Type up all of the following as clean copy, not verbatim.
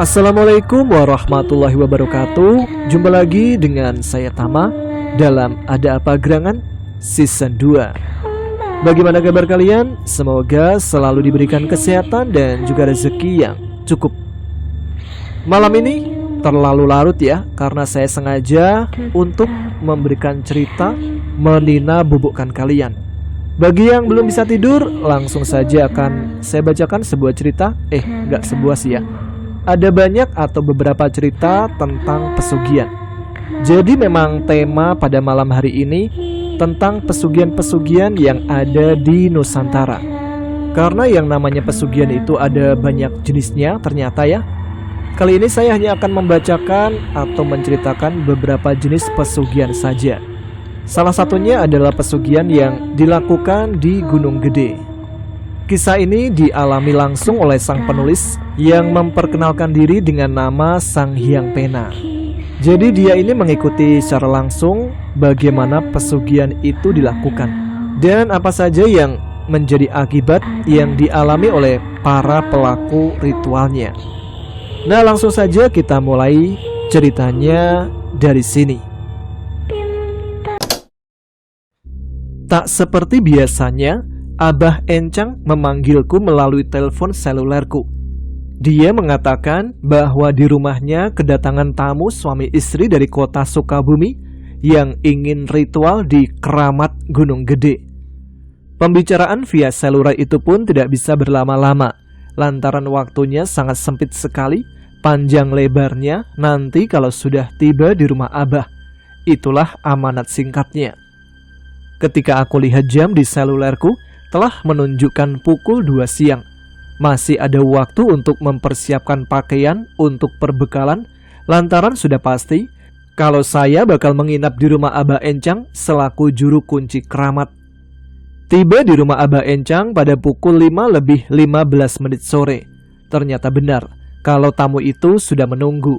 Assalamualaikum warahmatullahi wabarakatuh. Jumpa lagi dengan saya Tama dalam Ada Apa Gerangan Season 2. Bagaimana kabar kalian? Semoga selalu diberikan kesehatan dan juga rezeki yang cukup. Malam ini terlalu larut ya, karena saya sengaja untuk memberikan cerita menina bubukkan kalian. Bagi yang belum bisa tidur, langsung saja akan saya bacakan sebuah cerita. Nggak sebuah sih ya, ada banyak atau beberapa cerita tentang pesugihan. Jadi memang tema pada malam hari ini tentang pesugihan-pesugihan yang ada di Nusantara. Karena yang namanya pesugihan itu ada banyak jenisnya ternyata ya. Kali ini saya hanya akan membacakan atau menceritakan beberapa jenis pesugihan saja. Salah satunya adalah pesugihan yang dilakukan di Gunung Gede. Kisah ini dialami langsung oleh sang penulis yang memperkenalkan diri dengan nama Sang Hyang Pena. Jadi dia ini mengikuti secara langsung bagaimana pesugihan itu dilakukan dan apa saja yang menjadi akibat yang dialami oleh para pelaku ritualnya. Nah, langsung saja kita mulai ceritanya dari sini. Tak seperti biasanya, Abah Encang memanggilku melalui telepon selulerku. Dia mengatakan bahwa di rumahnya kedatangan tamu suami istri dari kota Sukabumi yang ingin ritual di Keramat Gunung Gede. Pembicaraan via seluler itu pun tidak bisa berlama-lama, lantaran waktunya sangat sempit sekali, panjang lebarnya nanti kalau sudah tiba di rumah Abah. Itulah amanat singkatnya. Ketika aku lihat jam di selulerku, telah menunjukkan pukul 2 siang. Masih ada waktu untuk mempersiapkan pakaian untuk perbekalan, lantaran sudah pasti kalau saya bakal menginap di rumah Abah Encang selaku juru kunci keramat. Tiba di rumah Abah Encang pada pukul 5:15 sore. Ternyata benar kalau tamu itu sudah menunggu.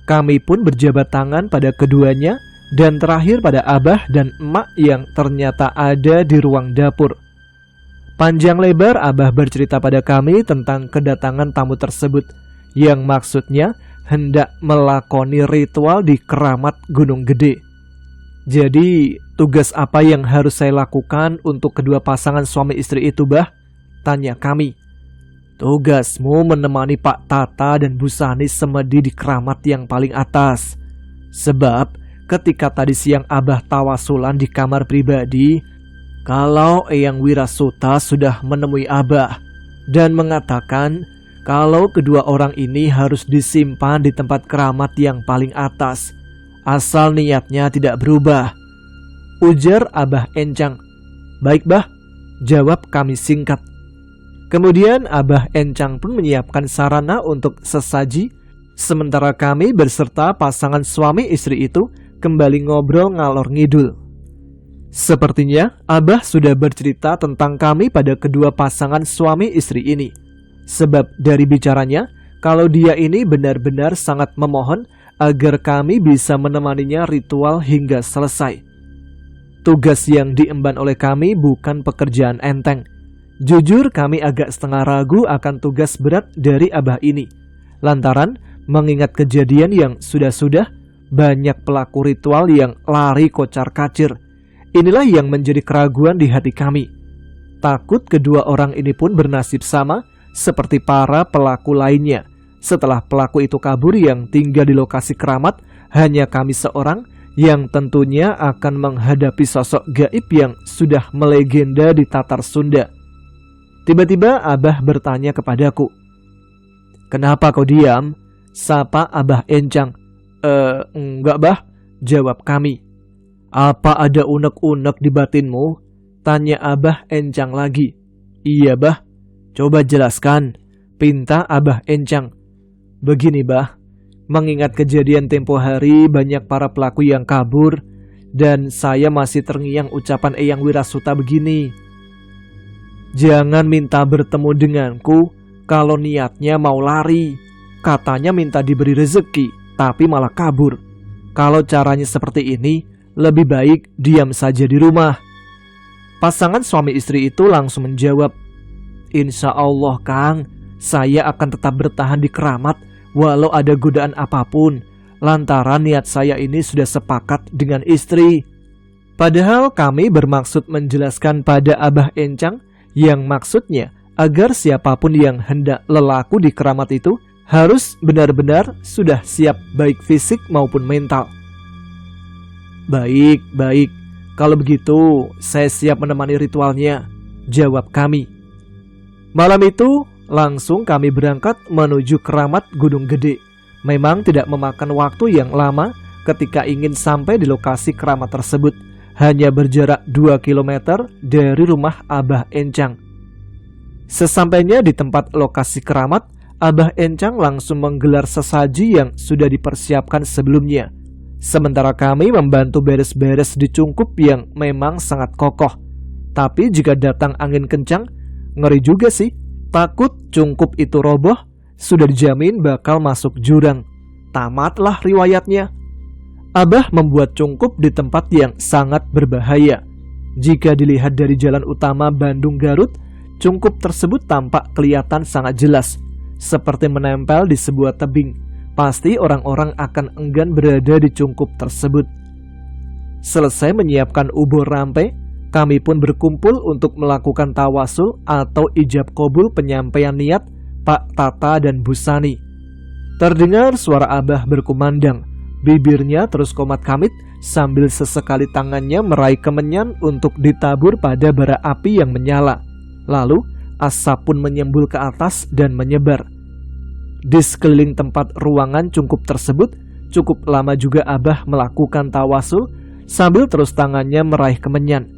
Kami pun berjabat tangan pada keduanya dan terakhir pada Abah dan Emak yang ternyata ada di ruang dapur. Panjang lebar Abah bercerita pada kami tentang kedatangan tamu tersebut, yang maksudnya hendak melakoni ritual di Keramat Gunung Gede. Jadi, tugas apa yang harus saya lakukan untuk kedua pasangan suami istri itu, Bah? Tanya kami. Tugasmu menemani Pak Tata dan Bu Sani semedi di keramat yang paling atas. Sebab ketika tadi siang Abah tawasulan di kamar pribadi, kalau Eyang Wirasuta sudah menemui Abah dan mengatakan kalau kedua orang ini harus disimpan di tempat keramat yang paling atas, asal niatnya tidak berubah. Ujar Abah Encang. Baik Bah, jawab kami singkat. Kemudian Abah Encang pun menyiapkan sarana untuk sesaji, sementara kami berserta pasangan suami istri itu kembali ngobrol ngalor ngidul. Sepertinya Abah sudah bercerita tentang kami pada kedua pasangan suami istri ini. Sebab dari bicaranya, kalau dia ini benar-benar sangat memohon agar kami bisa menemaninya ritual hingga selesai. Tugas yang diemban oleh kami bukan pekerjaan enteng. Jujur kami agak setengah ragu akan tugas berat dari Abah ini. Lantaran mengingat kejadian yang sudah-sudah, banyak pelaku ritual yang lari kocar-kacir. Inilah yang menjadi keraguan di hati kami. Takut kedua orang ini pun bernasib sama seperti para pelaku lainnya. Setelah pelaku itu kabur yang tinggal di lokasi keramat, hanya kami seorang yang tentunya akan menghadapi sosok gaib yang sudah melegenda di Tatar Sunda. Tiba-tiba Abah bertanya kepadaku. Kenapa kau diam? Sapa Abah Encang. Enggak Bah, jawab kami. Apa ada unek-unek di batinmu? Tanya Abah Encang lagi. Iya Bah, coba jelaskan, pinta Abah Encang. Begini Bah, mengingat kejadian tempo hari banyak para pelaku yang kabur, dan saya masih terngiang ucapan Eyang Wirasuta begini. Jangan minta bertemu denganku kalau niatnya mau lari. Katanya minta diberi rezeki, tapi malah kabur. Kalau caranya seperti ini, lebih baik diam saja di rumah. Pasangan suami istri itu langsung menjawab, Insya Allah Kang, saya akan tetap bertahan di keramat walau ada godaan apapun, lantaran niat saya ini sudah sepakat dengan istri. Padahal kami bermaksud menjelaskan pada Abah Encang yang maksudnya agar siapapun yang hendak lelaku di keramat itu harus benar-benar sudah siap baik fisik maupun mental. Baik, kalau begitu saya siap menemani ritualnya, jawab kami. Malam itu langsung kami berangkat menuju keramat Gunung Gede. Memang tidak memakan waktu yang lama ketika ingin sampai di lokasi keramat tersebut. Hanya berjarak 2 km dari rumah Abah Encang. Sesampainya di tempat lokasi keramat, Abah Encang langsung menggelar sesaji yang sudah dipersiapkan sebelumnya. Sementara kami membantu beres-beres di cungkup yang memang sangat kokoh. Tapi jika datang angin kencang, ngeri juga sih. Takut cungkup itu roboh, sudah dijamin bakal masuk jurang. Tamatlah riwayatnya. Abah membuat cungkup di tempat yang sangat berbahaya. Jika dilihat dari jalan utama Bandung Garut, cungkup tersebut tampak kelihatan sangat jelas, seperti menempel di sebuah tebing. Pasti orang-orang akan enggan berada di cungkup tersebut. Selesai menyiapkan ubur rampe, kami pun berkumpul untuk melakukan tawasul atau ijab qabul penyampaian niat Pak Tata dan Bu Sani. Terdengar suara Abah berkumandang. Bibirnya terus komat kamit sambil sesekali tangannya meraih kemenyan untuk ditabur pada bara api yang menyala. Lalu asap pun menyembul ke atas dan menyebar. Di sekeliling tempat ruangan cungkup tersebut, cukup lama juga Abah melakukan tawasul sambil terus tangannya meraih kemenyan.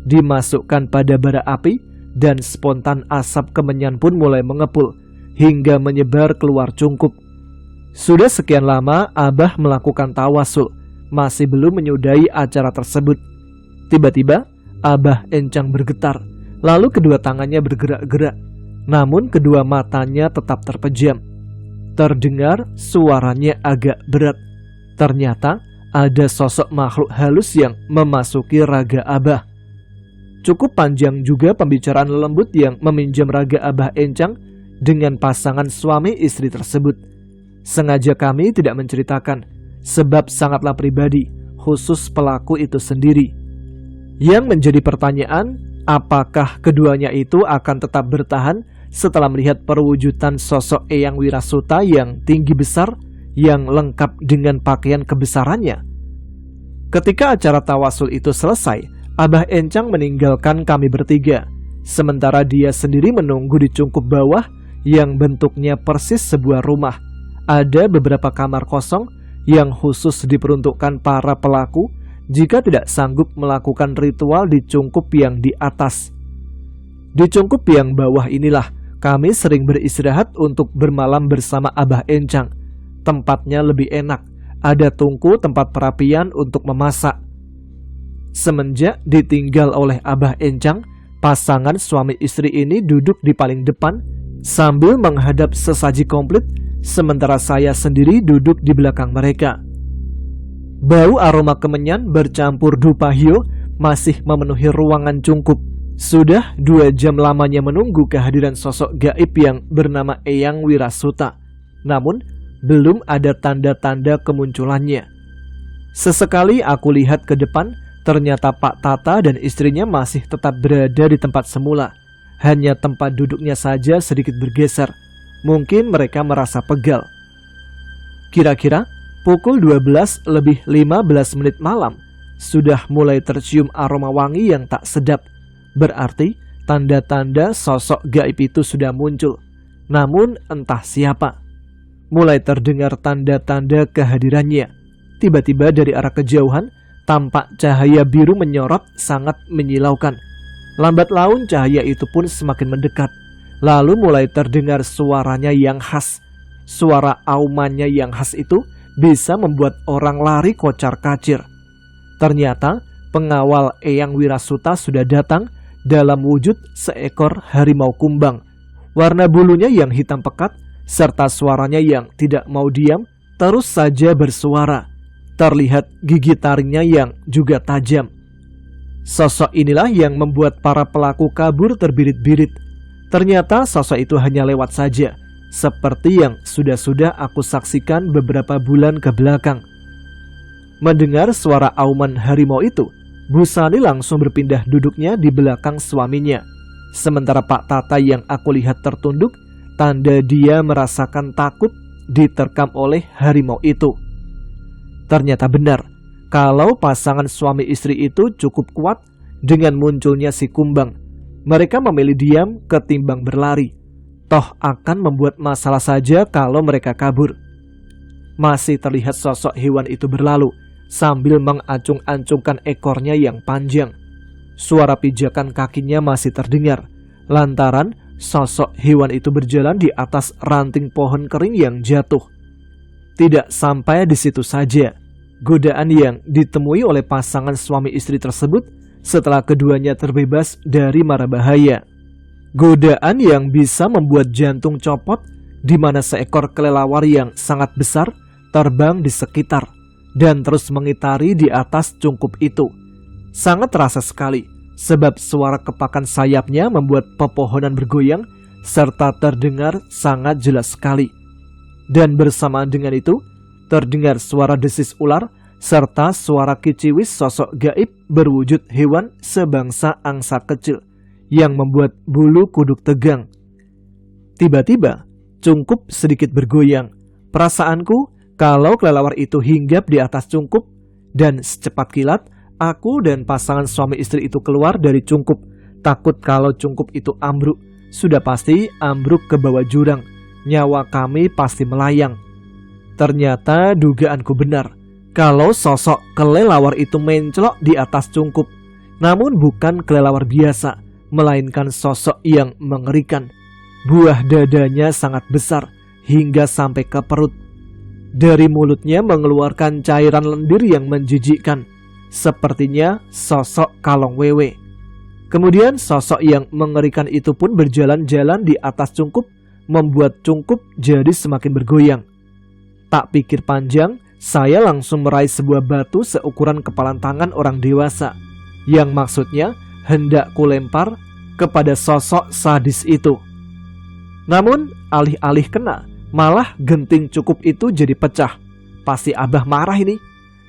Dimasukkan pada bara api dan spontan asap kemenyan pun mulai mengepul hingga menyebar keluar cungkup. Sudah sekian lama Abah melakukan tawasul, masih belum menyudahi acara tersebut. Tiba-tiba Abah Encang bergetar, lalu kedua tangannya bergerak-gerak, namun kedua matanya tetap terpejam. Terdengar suaranya agak berat. Ternyata ada sosok makhluk halus yang memasuki raga Abah. Cukup panjang juga pembicaraan lembut yang meminjam raga Abah Encang dengan pasangan suami istri tersebut. Sengaja kami tidak menceritakan, sebab sangatlah pribadi, khusus pelaku itu sendiri. Yang menjadi pertanyaan, apakah keduanya itu akan tetap bertahan setelah melihat perwujudan sosok Eyang Wirasuta yang tinggi besar, yang lengkap dengan pakaian kebesarannya? Ketika acara tawasul itu selesai, Abah Encang meninggalkan kami bertiga, sementara dia sendiri menunggu di cungkup bawah yang bentuknya persis sebuah rumah. Ada beberapa kamar kosong yang khusus diperuntukkan para pelaku jika tidak sanggup melakukan ritual di cungkup yang di atas. Di cungkup yang bawah inilah kami sering beristirahat untuk bermalam bersama Abah Encang. Tempatnya lebih enak, ada tungku tempat perapian untuk memasak. Semenjak ditinggal oleh Abah Encang, pasangan suami istri ini duduk di paling depan sambil menghadap sesaji komplit, sementara saya sendiri duduk di belakang mereka. Bau aroma kemenyan bercampur dupa hio masih memenuhi ruangan cungkup. Sudah 2 jam lamanya menunggu kehadiran sosok gaib yang bernama Eyang Wirasuta. Namun belum ada tanda-tanda kemunculannya. Sesekali aku lihat ke depan, ternyata Pak Tata dan istrinya masih tetap berada di tempat semula. Hanya tempat duduknya saja sedikit bergeser. Mungkin mereka merasa pegal. Kira-kira pukul 12:15 malam, sudah mulai tercium aroma wangi yang tak sedap. Berarti tanda-tanda sosok gaib itu sudah muncul. Namun entah siapa. Mulai terdengar tanda-tanda kehadirannya. Tiba-tiba dari arah kejauhan, tampak cahaya biru menyorot sangat menyilaukan. Lambat laun cahaya itu pun semakin mendekat. Lalu mulai terdengar suaranya yang khas. Suara aumannya yang khas itu bisa membuat orang lari kocar-kacir. Ternyata pengawal Eyang Wirasuta sudah datang dalam wujud seekor harimau kumbang. Warna bulunya yang hitam pekat serta suaranya yang tidak mau diam terus saja bersuara. Terlihat gigi taringnya yang juga tajam. Sosok inilah yang membuat para pelaku kabur terbirit-birit. Ternyata sosok itu hanya lewat saja, seperti yang sudah-sudah aku saksikan beberapa bulan ke belakang. Mendengar suara auman harimau itu, Bu Sani langsung berpindah duduknya di belakang suaminya. Sementara Pak Tata yang aku lihat tertunduk, tanda dia merasakan takut diterkam oleh harimau itu. Ternyata benar, kalau pasangan suami istri itu cukup kuat dengan munculnya si kumbang. Mereka memilih diam ketimbang berlari. Toh akan membuat masalah saja kalau mereka kabur. Masih terlihat sosok hewan itu berlalu sambil mengacung-acungkan ekornya yang panjang. Suara pijakan kakinya masih terdengar, lantaran sosok hewan itu berjalan di atas ranting pohon kering yang jatuh. Tidak sampai di situ saja, godaan yang ditemui oleh pasangan suami istri tersebut setelah keduanya terbebas dari mara bahaya. Godaan yang bisa membuat jantung copot, di mana seekor kelelawar yang sangat besar terbang di sekitar dan terus mengitari di atas cungkup itu. Sangat terasa sekali, sebab suara kepakan sayapnya membuat pepohonan bergoyang serta terdengar sangat jelas sekali. Dan bersamaan dengan itu, terdengar suara desis ular serta suara kiciwis sosok gaib berwujud hewan sebangsa angsa kecil yang membuat bulu kuduk tegang. Tiba-tiba, cungkup sedikit bergoyang. Perasaanku kalau kelelawar itu hinggap di atas cungkup, dan secepat kilat, aku dan pasangan suami istri itu keluar dari cungkup. Takut kalau cungkup itu ambruk, sudah pasti ambruk ke bawah jurang. Nyawa kami pasti melayang. Ternyata dugaanku benar, kalau sosok kelelawar itu mencelok di atas cungkup. Namun bukan kelelawar biasa, melainkan sosok yang mengerikan. Buah dadanya sangat besar, hingga sampai ke perut. Dari mulutnya mengeluarkan cairan lendir yang menjijikkan. Sepertinya sosok kalong wewe. Kemudian sosok yang mengerikan itu pun berjalan-jalan di atas cungkup, membuat cungkup jadi semakin bergoyang. Tak pikir panjang, saya langsung meraih sebuah batu seukuran kepalan tangan orang dewasa, yang maksudnya hendak kulempar kepada sosok sadis itu. Namun alih-alih kena, malah genting cukup itu jadi pecah. Pasti Abah marah ini,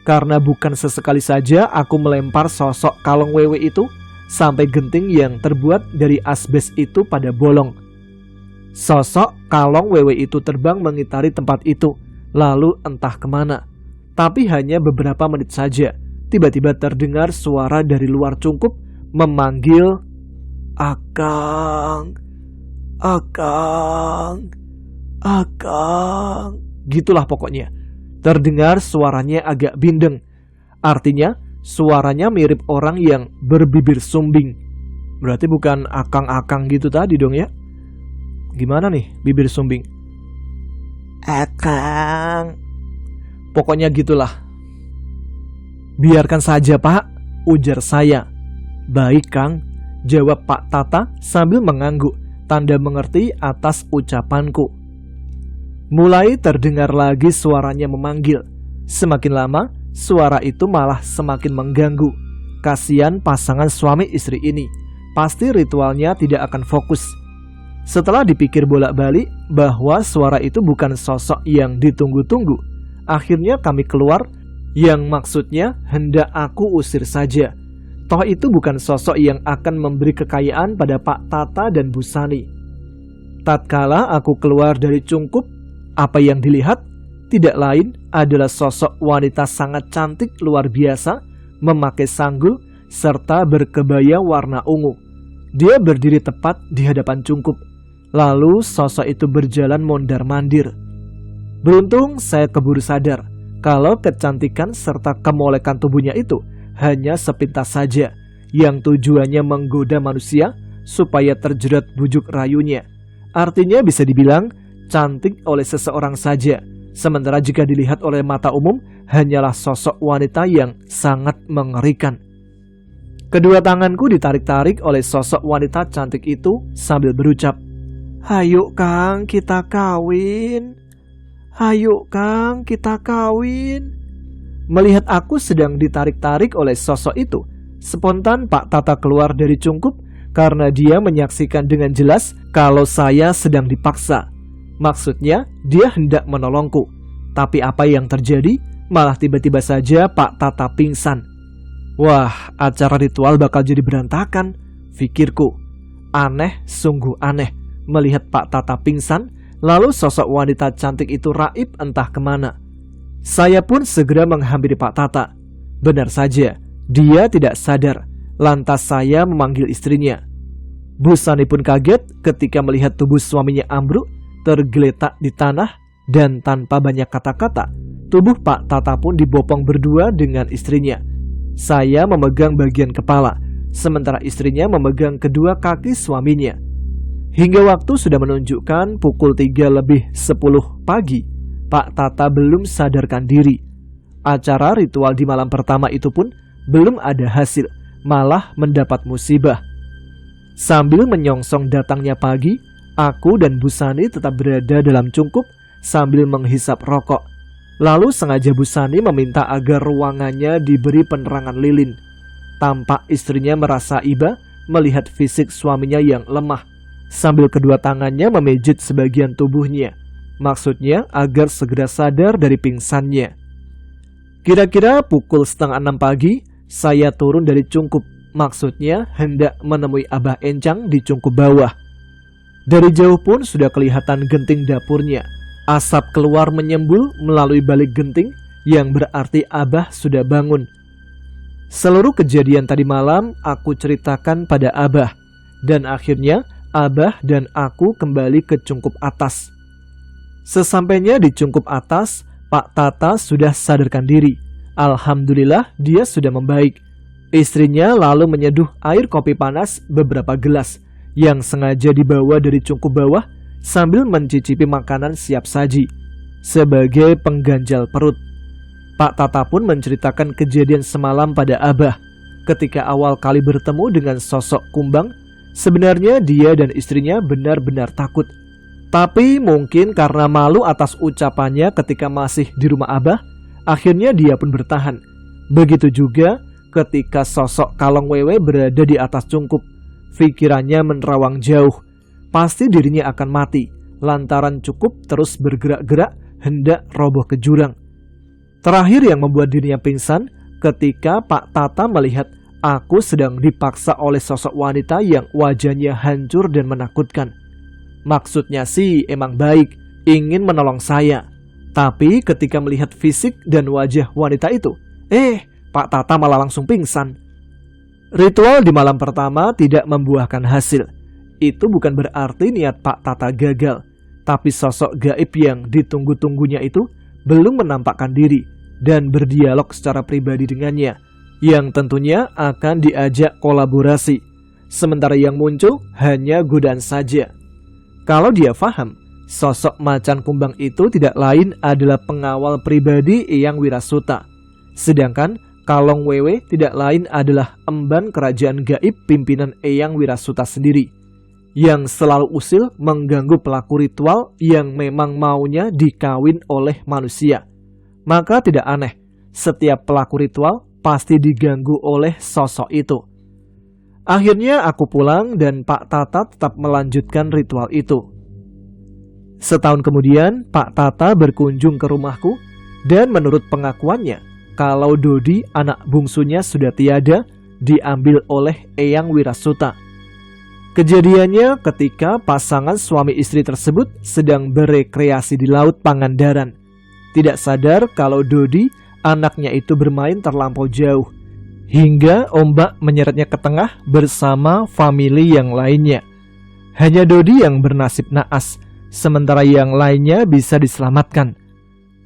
karena bukan sesekali saja aku melempar sosok kalong wewe itu sampai genting yang terbuat dari asbes itu pada bolong. Sosok kalong wewe itu terbang mengitari tempat itu, lalu entah kemana. Tapi hanya beberapa menit saja, tiba-tiba terdengar suara dari luar cungkup memanggil, "Akang, Akang, Akang." Gitulah pokoknya. Terdengar suaranya agak bindeng. Artinya suaranya mirip orang yang berbibir sumbing. Berarti bukan akang-akang gitu tadi dong ya. Gimana nih bibir sumbing? Akang. Pokoknya gitulah. "Biarkan saja Pak," ujar saya. "Baik Kang," jawab Pak Tata sambil mengangguk, tanda mengerti atas ucapanku. Mulai terdengar lagi suaranya memanggil. Semakin lama, suara itu malah semakin mengganggu. Kasihan pasangan suami istri ini, pasti ritualnya tidak akan fokus. Setelah dipikir bolak-balik bahwa suara itu bukan sosok yang ditunggu-tunggu, akhirnya kami keluar, yang maksudnya hendak aku usir saja. Toh itu bukan sosok yang akan memberi kekayaan pada Pak Tata dan Bu Sani. Tatkala aku keluar dari cungkup, apa yang dilihat tidak lain adalah sosok wanita sangat cantik luar biasa, memakai sanggul serta berkebaya warna ungu. Dia berdiri tepat di hadapan cungkup. Lalu sosok itu berjalan mondar-mandir. Beruntung saya keburu sadar kalau kecantikan serta kemolekan tubuhnya itu hanya sepintas saja, yang tujuannya menggoda manusia supaya terjerat bujuk rayunya. Artinya bisa dibilang cantik oleh seseorang saja, sementara jika dilihat oleh mata umum hanyalah sosok wanita yang sangat mengerikan. Kedua tanganku ditarik-tarik oleh sosok wanita cantik itu sambil berucap, "Hayu Kang, kita kawin. Hayu Kang, kita kawin." Melihat aku sedang ditarik-tarik oleh sosok itu, spontan Pak Tata keluar dari cungkup karena dia menyaksikan dengan jelas kalau saya sedang dipaksa. Maksudnya, dia hendak menolongku. Tapi apa yang terjadi? Malah tiba-tiba saja Pak Tata pingsan. Wah, acara ritual bakal jadi berantakan, pikirku. Aneh, sungguh aneh melihat Pak Tata pingsan, lalu sosok wanita cantik itu raib entah kemana. Saya pun segera menghampiri Pak Tata. Benar saja, dia tidak sadar. Lantas saya memanggil istrinya. Bu Sani pun kaget ketika melihat tubuh suaminya ambruk, tergeletak di tanah, dan tanpa banyak kata-kata, tubuh Pak Tata pun dibopong berdua dengan istrinya. Saya memegang bagian kepala, sementara istrinya memegang kedua kaki suaminya. Hingga waktu sudah menunjukkan pukul 3:10 pagi, Pak Tata belum sadarkan diri. Acara ritual di malam pertama itu pun belum ada hasil, malah mendapat musibah. Sambil menyongsong datangnya pagi, aku dan Bu Sani tetap berada dalam cungkup sambil menghisap rokok. Lalu sengaja Bu Sani meminta agar ruangannya diberi penerangan lilin. Tampak istrinya merasa iba melihat fisik suaminya yang lemah, sambil kedua tangannya memijit sebagian tubuhnya. Maksudnya agar segera sadar dari pingsannya. Kira-kira pukul 5:30 pagi, saya turun dari cungkup. Maksudnya hendak menemui Abah Encang di cungkup bawah. Dari jauh pun sudah kelihatan genting dapurnya. Asap keluar menyembul melalui balik genting, yang berarti Abah sudah bangun. Seluruh kejadian tadi malam aku ceritakan pada Abah, dan akhirnya Abah dan aku kembali ke cungkup atas. Sesampainya di cungkup atas, Pak Tata sudah sadarkan diri. Alhamdulillah dia sudah membaik. Istrinya lalu menyeduh air kopi panas beberapa gelas yang sengaja dibawa dari cungkup bawah sambil mencicipi makanan siap saji sebagai pengganjal perut. Pak Tata pun menceritakan kejadian semalam pada Abah. Ketika awal kali bertemu dengan sosok kumbang, sebenarnya dia dan istrinya benar-benar takut. Tapi mungkin karena malu atas ucapannya ketika masih di rumah Abah, akhirnya dia pun bertahan. Begitu juga ketika sosok Kalong Wewe berada di atas cungkup. Pikirannya menerawang jauh. Pasti dirinya akan mati lantaran cukup terus bergerak-gerak hendak roboh ke jurang. Terakhir yang membuat dirinya pingsan ketika Pak Tata melihat aku sedang dipaksa oleh sosok wanita yang wajahnya hancur dan menakutkan. Maksudnya sih emang baik, ingin menolong saya. Tapi ketika melihat fisik dan wajah wanita itu, Pak Tata malah langsung pingsan. Ritual di malam pertama tidak membuahkan hasil. Itu bukan berarti niat Pak Tata gagal, tapi sosok gaib yang ditunggu-tunggunya itu belum menampakkan diri dan berdialog secara pribadi dengannya, yang tentunya akan diajak kolaborasi. Sementara yang muncul hanya godaan saja. Kalau dia paham, sosok macan kumbang itu tidak lain adalah pengawal pribadi Eyang Wirasuta. Sedangkan Kalong Wewe tidak lain adalah emban kerajaan gaib pimpinan Eyang Wirasuta sendiri, yang selalu usil mengganggu pelaku ritual yang memang maunya dikawin oleh manusia. Maka tidak aneh, setiap pelaku ritual pasti diganggu oleh sosok itu. Akhirnya aku pulang dan Pak Tata tetap melanjutkan ritual itu. Setahun kemudian, Pak Tata berkunjung ke rumahku dan menurut pengakuannya, kalau Dodi, anak bungsunya sudah tiada, diambil oleh Eyang Wirasuta. Kejadiannya ketika pasangan suami istri tersebut sedang berekreasi di Laut Pangandaran. Tidak sadar kalau Dodi, anaknya itu bermain terlampau jauh, hingga ombak menyeretnya ke tengah bersama famili yang lainnya. Hanya Dodi yang bernasib naas, sementara yang lainnya bisa diselamatkan.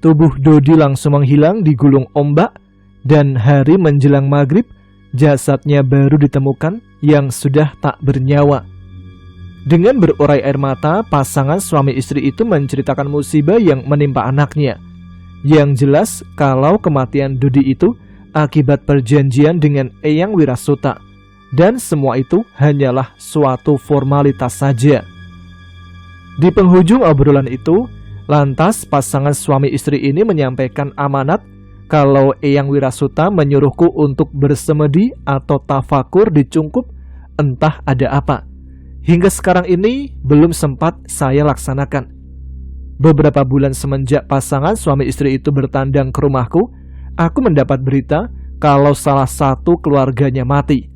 Tubuh Dodi langsung menghilang di gulung ombak, dan hari menjelang maghrib, jasadnya baru ditemukan yang sudah tak bernyawa. Dengan berurai air mata, pasangan suami istri itu menceritakan musibah yang menimpa anaknya. Yang jelas kalau kematian Dodi itu akibat perjanjian dengan Eyang Wirasuta, dan semua itu hanyalah suatu formalitas saja. Di penghujung obrolan itu, lantas pasangan suami istri ini menyampaikan amanat kalau Eyang Wirasuta menyuruhku untuk bersemedi atau tafakur di cungkup, entah ada apa. Hingga sekarang ini belum sempat saya laksanakan. Beberapa bulan semenjak pasangan suami istri itu bertandang ke rumahku, aku mendapat berita kalau salah satu keluarganya mati.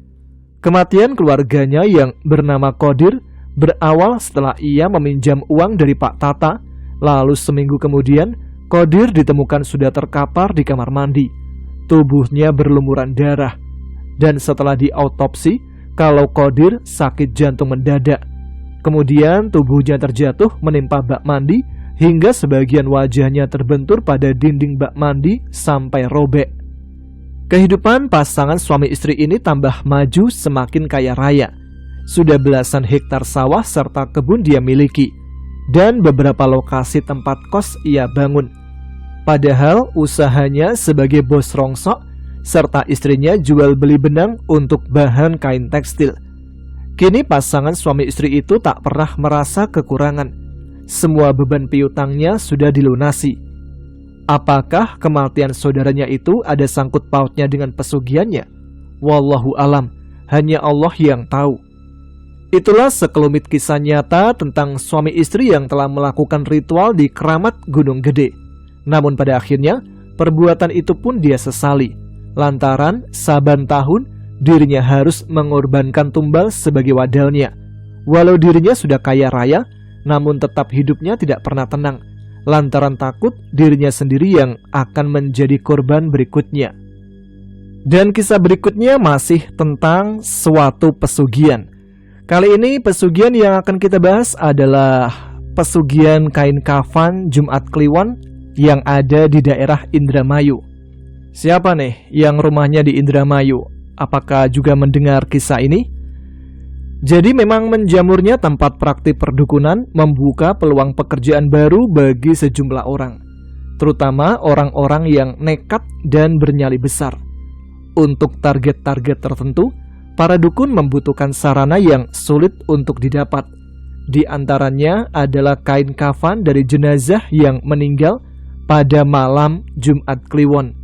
Kematian keluarganya yang bernama Qadir berawal setelah ia meminjam uang dari Pak Tata. Lalu seminggu kemudian, Qadir ditemukan sudah terkapar di kamar mandi. Tubuhnya berlumuran darah. Dan setelah diautopsi, kalau Qadir sakit jantung mendadak. Kemudian tubuhnya terjatuh menimpa bak mandi hingga sebagian wajahnya terbentur pada dinding bak mandi sampai robek. Kehidupan pasangan suami istri ini tambah maju semakin kaya raya. Sudah belasan hektar sawah serta kebun dia miliki, dan beberapa lokasi tempat kos ia bangun. Padahal usahanya sebagai bos rongsok, serta istrinya jual beli benang untuk bahan kain tekstil. Kini pasangan suami istri itu tak pernah merasa kekurangan. Semua beban piutangnya sudah dilunasi. Apakah kematian saudaranya itu ada sangkut pautnya dengan pesugihannya? Wallahu alam, hanya Allah yang tahu. Itulah sekelumit kisah nyata tentang suami istri yang telah melakukan ritual di keramat Gunung Gede. Namun pada akhirnya, perbuatan itu pun dia sesali. Lantaran saban tahun, dirinya harus mengorbankan tumbal sebagai wadalnya. Walau dirinya sudah kaya raya, namun tetap hidupnya tidak pernah tenang, lantaran takut dirinya sendiri yang akan menjadi korban berikutnya. Dan kisah berikutnya masih tentang suatu pesugihan. Kali ini pesugihan yang akan kita bahas adalah pesugihan kain kafan Jumat Kliwon yang ada di daerah Indramayu. Siapa nih yang rumahnya di Indramayu? Apakah juga mendengar kisah ini? Jadi memang menjamurnya tempat praktik perdukunan membuka peluang pekerjaan baru bagi sejumlah orang, terutama orang-orang yang nekat dan bernyali besar. Untuk target-target tertentu, para dukun membutuhkan sarana yang sulit untuk didapat. Di antaranya adalah kain kafan dari jenazah yang meninggal pada malam Jumat Kliwon.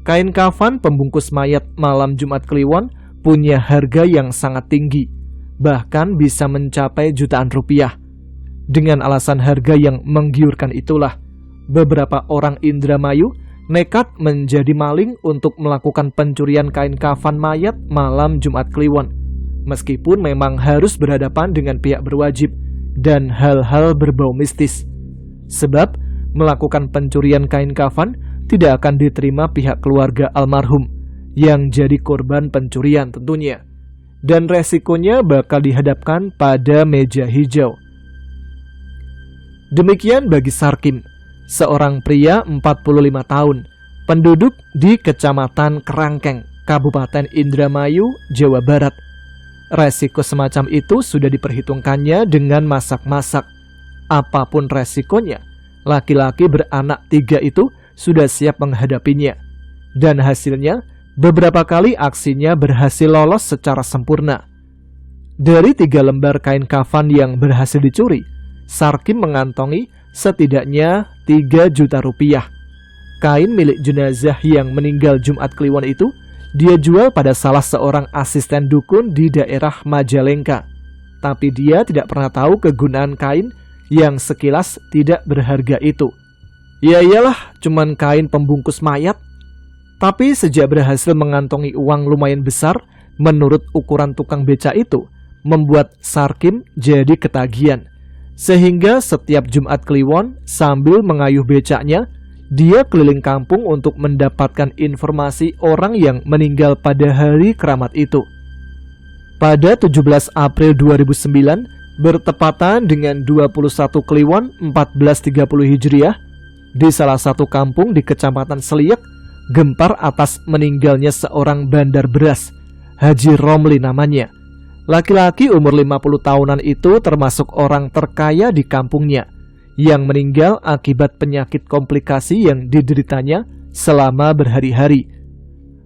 Kain kafan pembungkus mayat malam Jumat Kliwon punya harga yang sangat tinggi, bahkan bisa mencapai jutaan rupiah. Dengan alasan harga yang menggiurkan itulah, beberapa orang Indramayu nekat menjadi maling untuk melakukan pencurian kain kafan mayat malam Jumat Kliwon, meskipun memang harus berhadapan dengan pihak berwajib dan hal-hal berbau mistis. Sebab melakukan pencurian kain kafan tidak akan diterima pihak keluarga almarhum yang jadi korban pencurian tentunya, dan resikonya bakal dihadapkan pada meja hijau. Demikian bagi Sarkim, seorang pria 45 tahun, penduduk di Kecamatan Kerangkeng, Kabupaten Indramayu, Jawa Barat. Resiko semacam itu sudah diperhitungkannya dengan masak-masak. Apapun resikonya, laki-laki beranak 3 itu sudah siap menghadapinya. Dan hasilnya, beberapa kali aksinya berhasil lolos secara sempurna. Dari 3 lembar kain kafan yang berhasil dicuri, Sarkim mengantongi setidaknya 3 juta rupiah. Kain milik jenazah yang meninggal Jumat Kliwon itu dia jual pada salah seorang asisten dukun di daerah Majalengka. Tapi dia tidak pernah tahu kegunaan kain yang sekilas tidak berharga itu. Ya iyalah, cuman kain pembungkus mayat. Tapi sejak berhasil mengantongi uang lumayan besar, menurut ukuran tukang beca itu, membuat Sarkim jadi ketagihan. Sehingga setiap Jumat Kliwon sambil mengayuh becaknya, dia keliling kampung untuk mendapatkan informasi orang yang meninggal pada hari keramat itu. Pada 17 April 2009, bertepatan dengan 21 Kliwon 1430 Hijriah, di salah satu kampung di Kecamatan Seliek, gempar atas meninggalnya seorang bandar beras, Haji Romli namanya. Laki-laki umur 50 tahunan itu termasuk orang terkaya di kampungnya, yang meninggal akibat penyakit komplikasi yang dideritanya selama berhari-hari.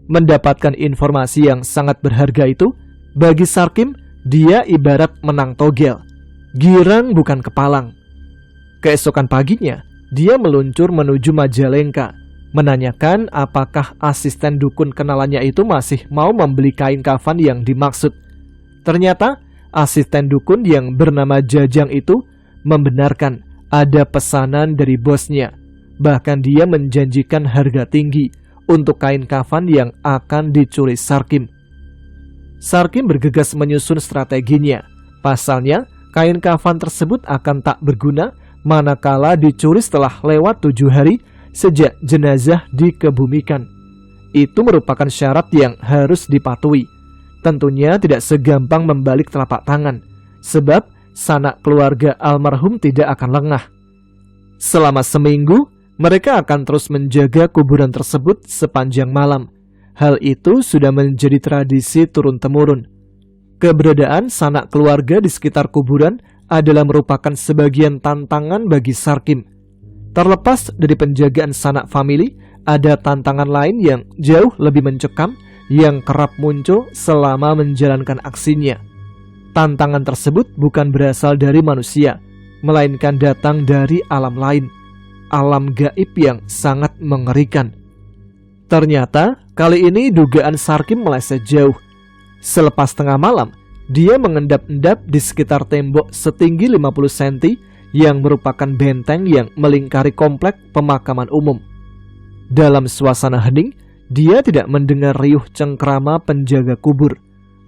Mendapatkan informasi yang sangat berharga itu, bagi Sarkim, dia ibarat menang togel. Girang bukan kepalang. Keesokan paginya, dia meluncur menuju Majalengka, menanyakan apakah asisten dukun kenalannya itu masih mau membeli kain kafan yang dimaksud. Ternyata asisten dukun yang bernama Jajang itu membenarkan ada pesanan dari bosnya. Bahkan dia menjanjikan harga tinggi untuk kain kafan yang akan dicuri Sarkim. Sarkim bergegas menyusun strateginya. Pasalnya, kain kafan tersebut akan tak berguna manakala dicuri setelah lewat 7 hari sejak jenazah dikebumikan. Itu merupakan syarat yang harus dipatuhi. Tentunya tidak segampang membalik telapak tangan, sebab sanak keluarga almarhum tidak akan lengah. Selama seminggu, mereka akan terus menjaga kuburan tersebut sepanjang malam. Hal itu sudah menjadi tradisi turun-temurun. Keberadaan sanak keluarga di sekitar kuburan adalah merupakan sebagian tantangan bagi Sarkim. Terlepas dari penjagaan sanak famili, ada tantangan lain yang jauh lebih mencekam yang kerap muncul selama menjalankan aksinya. Tantangan tersebut bukan berasal dari manusia, melainkan datang dari alam lain, alam gaib yang sangat mengerikan. Ternyata, kali ini dugaan Sarkim meleset jauh. Selepas tengah malam, dia mengendap-endap di sekitar tembok setinggi 50 cm yang merupakan benteng yang melingkari komplek pemakaman umum. Dalam suasana hening, dia tidak mendengar riuh cengkrama penjaga kubur.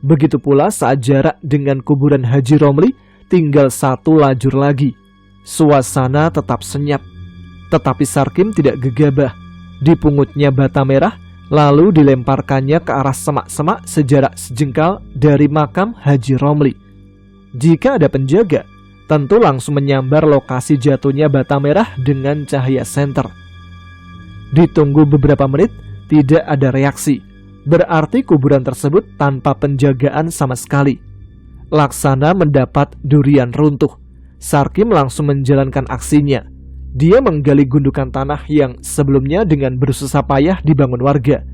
Begitu pula saat jarak dengan kuburan Haji Romli tinggal 1 lajur lagi. Suasana tetap senyap. Tetapi Sarkim tidak gegabah. Dipungutnya bata merah, lalu dilemparkannya ke arah semak-semak sejarak sejengkal dari makam Haji Romli. Jika ada penjaga, tentu langsung menyambar lokasi jatuhnya bata merah dengan cahaya senter. Ditunggu beberapa menit, tidak ada reaksi. Berarti kuburan tersebut tanpa penjagaan sama sekali. Laksana mendapat durian runtuh. Sarkim langsung menjalankan aksinya. Dia menggali gundukan tanah yang sebelumnya dengan bersusah payah dibangun warga.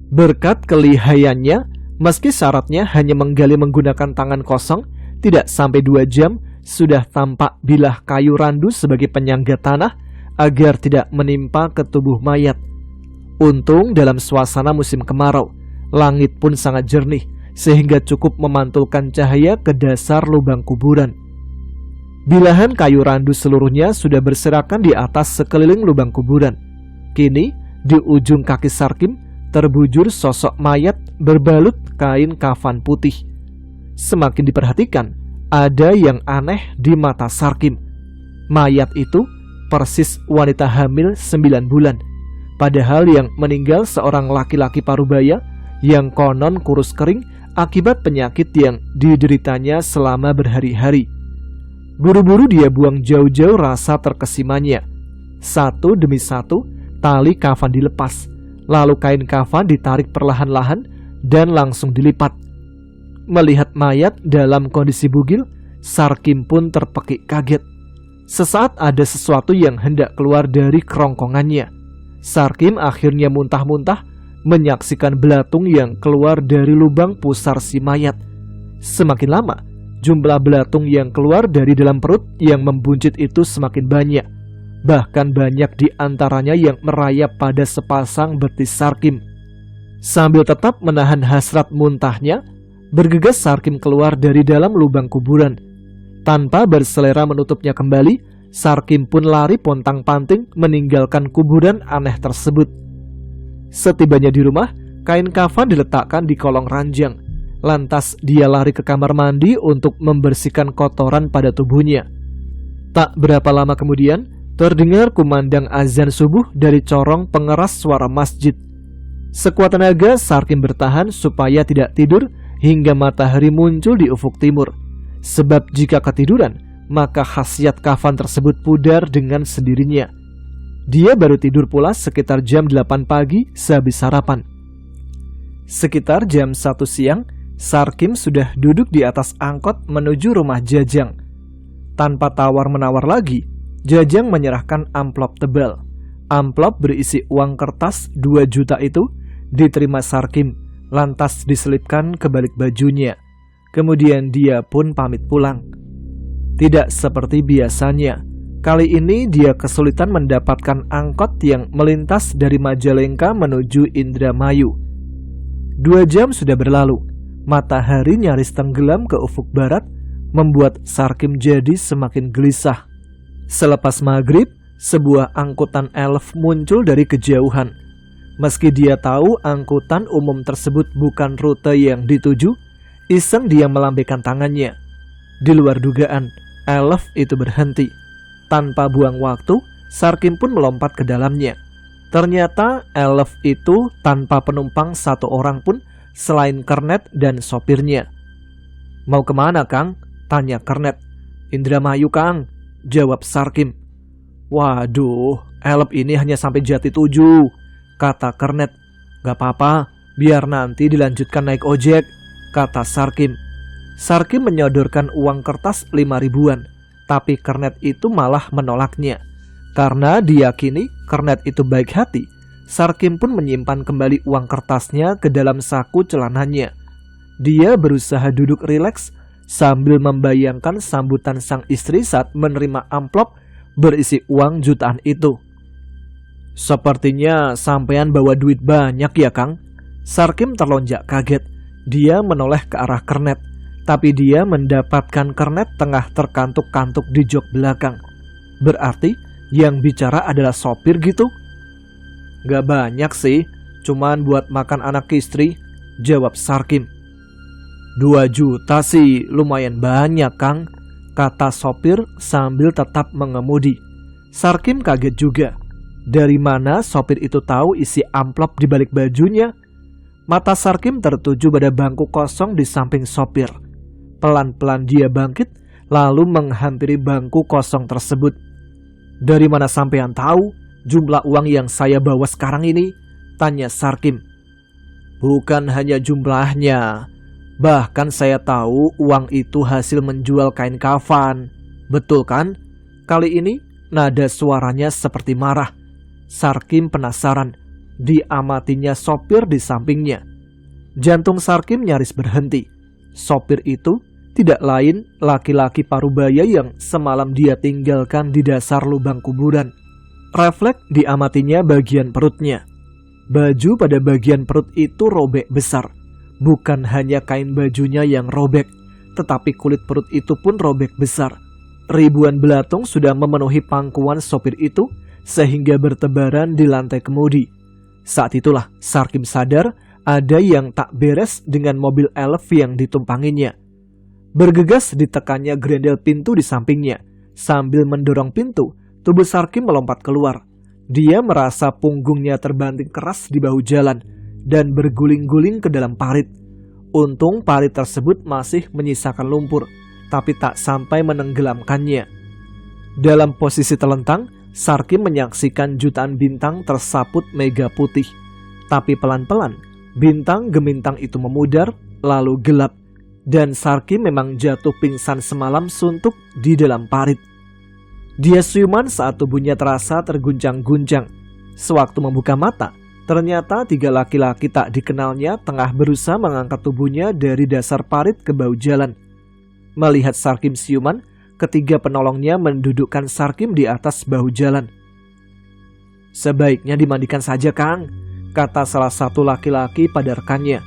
Berkat kelihayannya, meski syaratnya hanya menggali menggunakan tangan kosong, tidak sampai 2 jam sudah tampak bilah kayu randu sebagai penyangga tanah agar tidak menimpa ke tubuh mayat. Untung dalam suasana musim kemarau, langit pun sangat jernih sehingga cukup memantulkan cahaya ke dasar lubang kuburan. Bilahan kayu randu seluruhnya sudah berserakan di atas sekeliling lubang kuburan. Kini, di ujung kaki Sarkim terbujur sosok mayat berbalut kain kafan putih. Semakin diperhatikan, ada yang aneh di mata Sarkim. Mayat itu persis wanita hamil 9 bulan. Padahal yang meninggal seorang laki-laki parubaya yang konon kurus kering akibat penyakit yang dideritanya selama berhari-hari. Buru-buru dia buang jauh-jauh rasa terkesimannya. Satu demi satu, tali kafan dilepas. Lalu kain kafan ditarik perlahan-lahan dan langsung dilipat. Melihat mayat dalam kondisi bugil, Sarkim pun terpekik kaget. Sesaat ada sesuatu yang hendak keluar dari kerongkongannya. Sarkim akhirnya muntah-muntah menyaksikan belatung yang keluar dari lubang pusar si mayat. Semakin lama, jumlah belatung yang keluar dari dalam perut yang membuncit itu semakin banyak. Bahkan banyak di antaranya yang merayap pada sepasang betis Sarkim. Sambil tetap menahan hasrat muntahnya, bergegas Sarkim keluar dari dalam lubang kuburan. Tanpa berselera menutupnya kembali, Sarkim pun lari pontang-panting meninggalkan kuburan aneh tersebut. Setibanya di rumah, kain kafan diletakkan di kolong ranjang. Lantas dia lari ke kamar mandi untuk membersihkan kotoran pada tubuhnya. Tak berapa lama kemudian, terdengar kumandang azan subuh dari corong pengeras suara masjid. Sekuat tenaga, Sarkim bertahan supaya tidak tidur hingga matahari muncul di ufuk timur. Sebab jika ketiduran, maka khasiat kafan tersebut pudar dengan sendirinya. Dia baru tidur pula sekitar jam 8 pagi sehabis sarapan. Sekitar jam 1 siang, Sarkim sudah duduk di atas angkot menuju rumah Jajang. Tanpa tawar-menawar lagi, Jajang menyerahkan amplop tebal. Amplop berisi uang kertas 2 juta itu diterima Sarkim, lantas diselipkan ke balik bajunya. Kemudian dia pun pamit pulang. Tidak seperti biasanya, kali ini dia kesulitan mendapatkan angkot yang melintas dari Majalengka menuju Indramayu. 2 jam sudah berlalu, matahari nyaris tenggelam ke ufuk barat, membuat Sarkim jadi semakin gelisah. Selepas maghrib, sebuah angkutan elf muncul dari kejauhan. Meski dia tahu angkutan umum tersebut bukan rute yang dituju, iseng dia melambaikan tangannya. Di luar dugaan, elf itu berhenti. Tanpa buang waktu, Sarkim pun melompat ke dalamnya. Ternyata elf itu tanpa penumpang satu orang pun selain Kernet dan sopirnya. "Mau kemana, Kang?" tanya Kernet. "Indramayu, Kang," jawab Sarkim. "Waduh, elf ini hanya sampai Jati 7, kata Kernet. "Gak apa-apa, biar nanti dilanjutkan naik ojek," kata Sarkim. Sarkim menyodorkan uang kertas 5 ribuan, tapi Kernet itu malah menolaknya. Karena diyakini Kernet itu baik hati, Sarkim pun menyimpan kembali uang kertasnya ke dalam saku celananya. Dia berusaha duduk rileks sambil membayangkan sambutan sang istri saat menerima amplop berisi uang jutaan itu. "Sepertinya sampean bawa duit banyak ya, Kang?" Sarkim terlonjak kaget. Dia menoleh ke arah Kernet, tapi dia mendapatkan Kernet tengah terkantuk-kantuk di jok belakang. Berarti yang bicara adalah sopir gitu? "Gak banyak sih, cuman buat makan anak istri," jawab Sarkim. "2 juta sih lumayan banyak, Kang," kata sopir sambil tetap mengemudi. Sarkim kaget juga. Dari mana sopir itu tahu isi amplop di balik bajunya? Mata Sarkim tertuju pada bangku kosong di samping sopir. Pelan-pelan dia bangkit, lalu menghampiri bangku kosong tersebut. "Dari mana sampean tahu jumlah uang yang saya bawa sekarang ini?" tanya Sarkim. "Bukan hanya jumlahnya, bahkan saya tahu uang itu hasil menjual kain kafan. Betul kan?" Kali ini nada suaranya seperti marah. Sarkim penasaran. Diamatinya sopir di sampingnya. Jantung Sarkim nyaris berhenti. Sopir itu tidak lain laki-laki parubaya yang semalam dia tinggalkan di dasar lubang kuburan. Refleks diamatinya bagian perutnya. Baju pada bagian perut itu robek besar. Bukan hanya kain bajunya yang robek, tetapi kulit perut itu pun robek besar. Ribuan belatung sudah memenuhi pangkuan sopir itu sehingga bertebaran di lantai kemudi. Saat itulah Sarkim sadar ada yang tak beres dengan mobil elf yang ditumpanginya. Bergegas ditekannya grendel pintu di sampingnya. Sambil mendorong pintu, tubuh Sarkim melompat keluar. Dia merasa punggungnya terbanting keras di bahu jalan dan berguling-guling ke dalam parit. Untung parit tersebut masih menyisakan lumpur, tapi tak sampai menenggelamkannya. Dalam posisi telentang, Sarkim menyaksikan jutaan bintang tersaput mega putih. Tapi pelan-pelan, bintang gemintang itu memudar, lalu gelap. Dan Sarkim memang jatuh pingsan semalam suntuk di dalam parit. Dia siuman saat tubuhnya terasa terguncang-guncang. Sewaktu membuka mata, ternyata 3 laki-laki tak dikenalnya tengah berusaha mengangkat tubuhnya dari dasar parit ke bahu jalan. Melihat Sarkim siuman, ketiga penolongnya mendudukkan Sarkim di atas bahu jalan. "Sebaiknya dimandikan saja, Kang," kata salah satu laki-laki pada rekannya.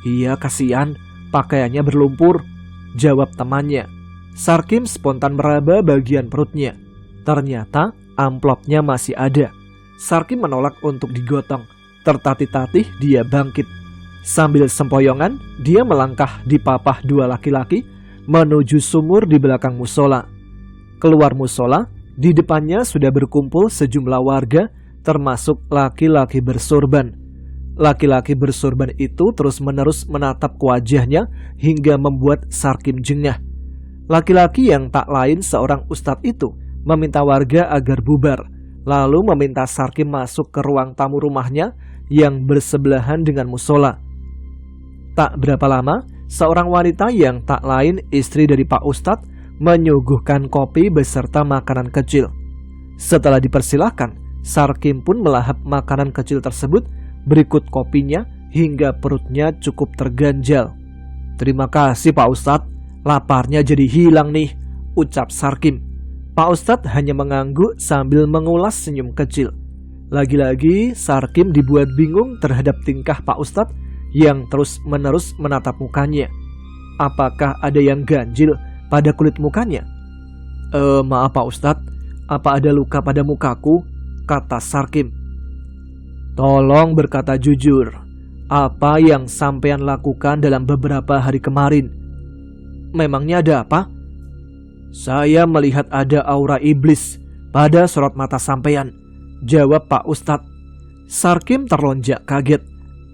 "Iya, kasihan, pakaiannya berlumpur," jawab temannya. Sarkim spontan meraba bagian perutnya. Ternyata amplopnya masih ada. Sarkim menolak untuk digotong. Tertatih-tatih dia bangkit. Sambil sempoyongan, dia melangkah di papah 2 laki-laki menuju sumur di belakang musola. Keluar musola, di depannya sudah berkumpul sejumlah warga, termasuk laki-laki bersorban. Laki-laki bersorban itu terus-menerus menatap ke wajahnya hingga membuat Sarkim jengah. Laki-laki yang tak lain seorang ustadz itu meminta warga agar bubar, lalu meminta Sarkim masuk ke ruang tamu rumahnya yang bersebelahan dengan musola. Tak berapa lama, seorang wanita yang tak lain istri dari Pak Ustadz menyuguhkan kopi beserta makanan kecil. Setelah dipersilahkan, Sarkim pun melahap makanan kecil tersebut berikut kopinya hingga perutnya cukup terganjal. "Terima kasih Pak Ustadz, laparnya jadi hilang nih," ucap Sarkim. Pak Ustadz hanya mengangguk sambil mengulas senyum kecil. Lagi-lagi Sarkim dibuat bingung terhadap tingkah Pak Ustadz yang terus-menerus menatap mukanya. Apakah ada yang ganjil pada kulit mukanya? Maaf Pak Ustadz, "Apa ada luka pada mukaku?" kata Sarkim. "Tolong berkata jujur, apa yang sampean lakukan dalam beberapa hari kemarin?" "Memangnya ada apa?" "Saya melihat ada aura iblis pada sorot mata sampean," jawab Pak Ustadz. Sarkim terlonjak kaget.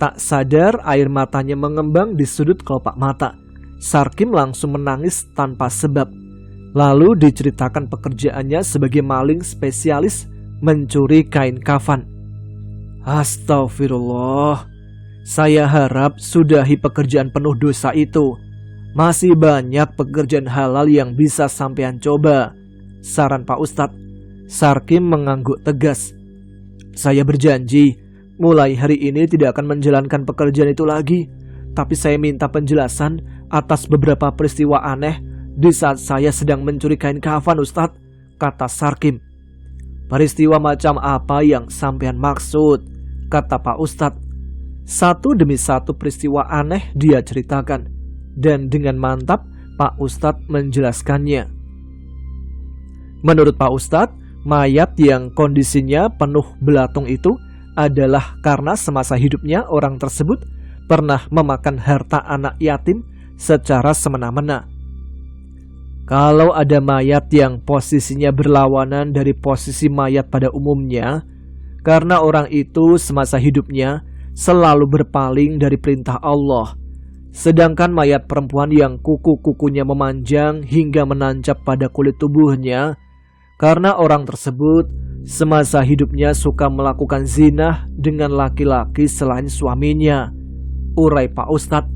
Tak sadar air matanya mengembang di sudut kelopak mata. Sarkim langsung menangis tanpa sebab. Lalu diceritakan pekerjaannya sebagai maling spesialis mencuri kain kafan. "Astagfirullah, saya harap sudahi pekerjaan penuh dosa itu. Masih banyak pekerjaan halal yang bisa sampean coba," saran Pak Ustadz. Sarkim mengangguk tegas. "Saya berjanji mulai hari ini tidak akan menjalankan pekerjaan itu lagi. Tapi saya minta penjelasan atas beberapa peristiwa aneh di saat saya sedang mencuri kain kafan, Ustadz," kata Sarkim. "Peristiwa macam apa yang sampean maksud?" kata Pak Ustadz. Satu demi satu peristiwa aneh dia ceritakan. Dan dengan mantap Pak Ustadz menjelaskannya. Menurut Pak Ustadz, mayat yang kondisinya penuh belatung itu adalah karena semasa hidupnya orang tersebut pernah memakan harta anak yatim secara semena-mena. Kalau ada mayat yang posisinya berlawanan dari posisi mayat pada umumnya, karena orang itu semasa hidupnya selalu berpaling dari perintah Allah. Sedangkan mayat perempuan yang kuku-kukunya memanjang hingga menancap pada kulit tubuhnya, karena orang tersebut semasa hidupnya suka melakukan zina dengan laki-laki selain suaminya, urai Pak Ustadz.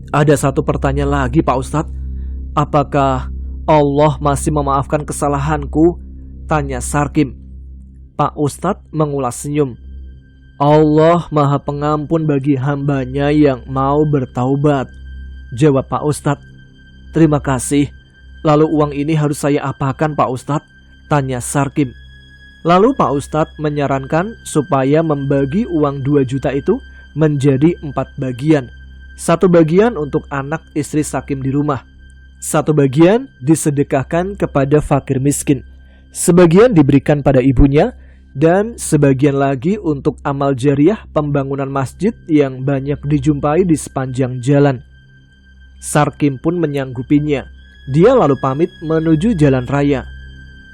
"Ada satu pertanyaan lagi, Pak Ustadz. Apakah Allah masih memaafkan kesalahanku?" tanya Sarkim. Pak Ustadz mengulas senyum. "Allah Maha Pengampun bagi hambanya yang mau bertaubat," jawab Pak Ustadz. "Terima kasih. Lalu uang ini harus saya apakan, Pak Ustadz?" tanya Sarkim. Lalu Pak Ustadz menyarankan supaya membagi uang 2 juta itu menjadi 4 bagian. 1 bagian untuk anak istri Sarkim di rumah. 1 bagian disedekahkan kepada fakir miskin. Sebagian diberikan pada ibunya. Dan sebagian lagi untuk amal jariah pembangunan masjid yang banyak dijumpai di sepanjang jalan. Sarkim pun menyanggupinya. Dia lalu pamit menuju jalan raya.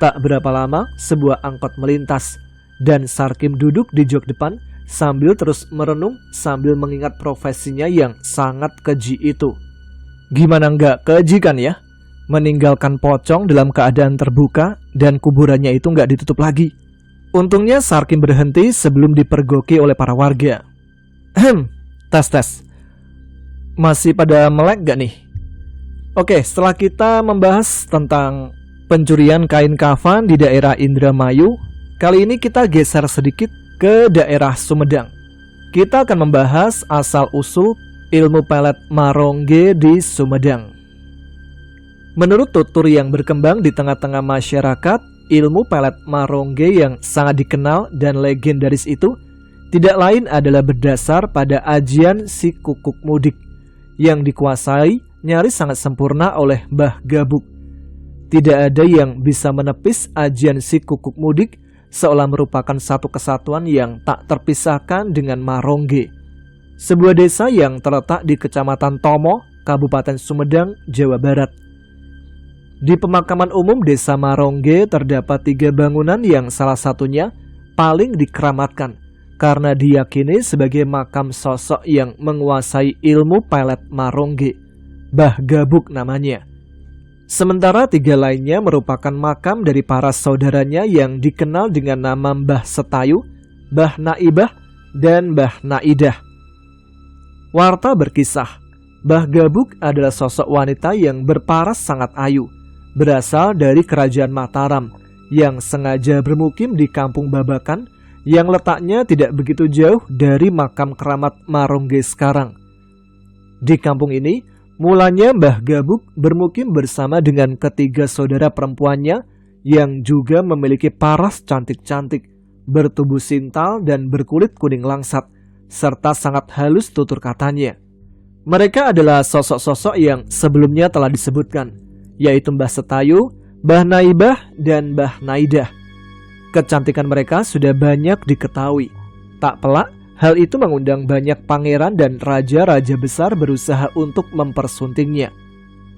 Tak berapa lama sebuah angkot melintas dan Sarkim duduk di jok depan sambil terus merenung sambil mengingat profesinya yang sangat keji itu. Gimana nggak keji kan ya? Meninggalkan pocong dalam keadaan terbuka dan kuburannya itu nggak ditutup lagi. Untungnya Sarkim berhenti sebelum dipergoki oleh para warga. Tes. Masih pada melek gak nih? Oke, setelah kita membahas tentang pencurian kain kafan di daerah Indramayu, kali ini kita geser sedikit ke daerah Sumedang. Kita akan membahas asal-usul ilmu pelet marongge di Sumedang. Menurut tutur yang berkembang di tengah-tengah masyarakat, ilmu pelet marongge yang sangat dikenal dan legendaris itu tidak lain adalah berdasar pada ajian si Kukuk Mudik yang dikuasai nyaris sangat sempurna oleh Mbah Gabuk. Tidak ada yang bisa menepis ajian si Kukuk Mudik seolah merupakan satu kesatuan yang tak terpisahkan dengan Marongge, sebuah desa yang terletak di Kecamatan Tomo, Kabupaten Sumedang, Jawa Barat. Di pemakaman umum Desa Marongge terdapat 3 bangunan yang salah satunya paling dikeramatkan karena diyakini sebagai makam sosok yang menguasai ilmu pelet marongge, Mbah Gabuk namanya. Sementara 3 lainnya merupakan makam dari para saudaranya yang dikenal dengan nama Mbah Setayu, Mbah Naibah, dan Mbah Naidah. Warta berkisah, Mbah Gabuk adalah sosok wanita yang berparas sangat ayu, berasal dari Kerajaan Mataram yang sengaja bermukim di Kampung Babakan yang letaknya tidak begitu jauh dari makam keramat Marongge sekarang. Di kampung ini, mulanya Mbah Gabuk bermukim bersama dengan ketiga saudara perempuannya yang juga memiliki paras cantik-cantik, bertubuh sintal dan berkulit kuning langsat, serta sangat halus tutur katanya. Mereka adalah sosok-sosok yang sebelumnya telah disebutkan, yaitu Mbah Setayu, Mbah Naibah dan Mbah Naidah. Kecantikan mereka sudah banyak diketahui. Tak pelak, hal itu mengundang banyak pangeran dan raja-raja besar berusaha untuk mempersuntingnya.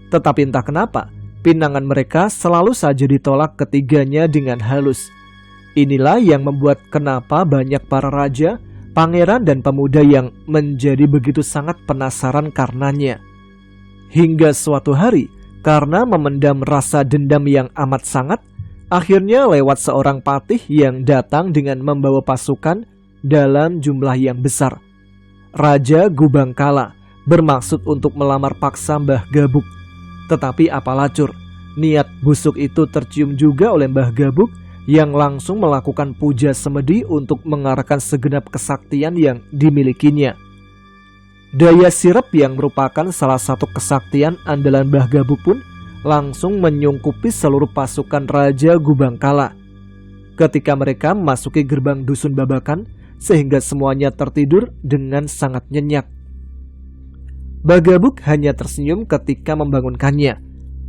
Tetapi entah kenapa, pinangan mereka selalu saja ditolak ketiganya dengan halus. Inilah yang membuat kenapa banyak para raja, pangeran dan pemuda yang menjadi begitu sangat penasaran karenanya. Hingga suatu hari, karena memendam rasa dendam yang amat sangat, akhirnya lewat seorang patih yang datang dengan membawa pasukan dalam jumlah yang besar. Raja Gubangkala bermaksud untuk melamar paksa Mbah Gabuk. Tetapi apalacur, niat busuk itu tercium juga oleh Mbah Gabuk yang langsung melakukan puja semedi untuk mengarahkan segenap kesaktian yang dimilikinya. Daya sirep yang merupakan salah satu kesaktian andalan Mbah Gabuk pun langsung menyungkupi seluruh pasukan Raja Gubangkala. Ketika mereka memasuki gerbang dusun Babakan, sehingga semuanya tertidur dengan sangat nyenyak. Mbah Gabuk hanya tersenyum ketika membangunkannya.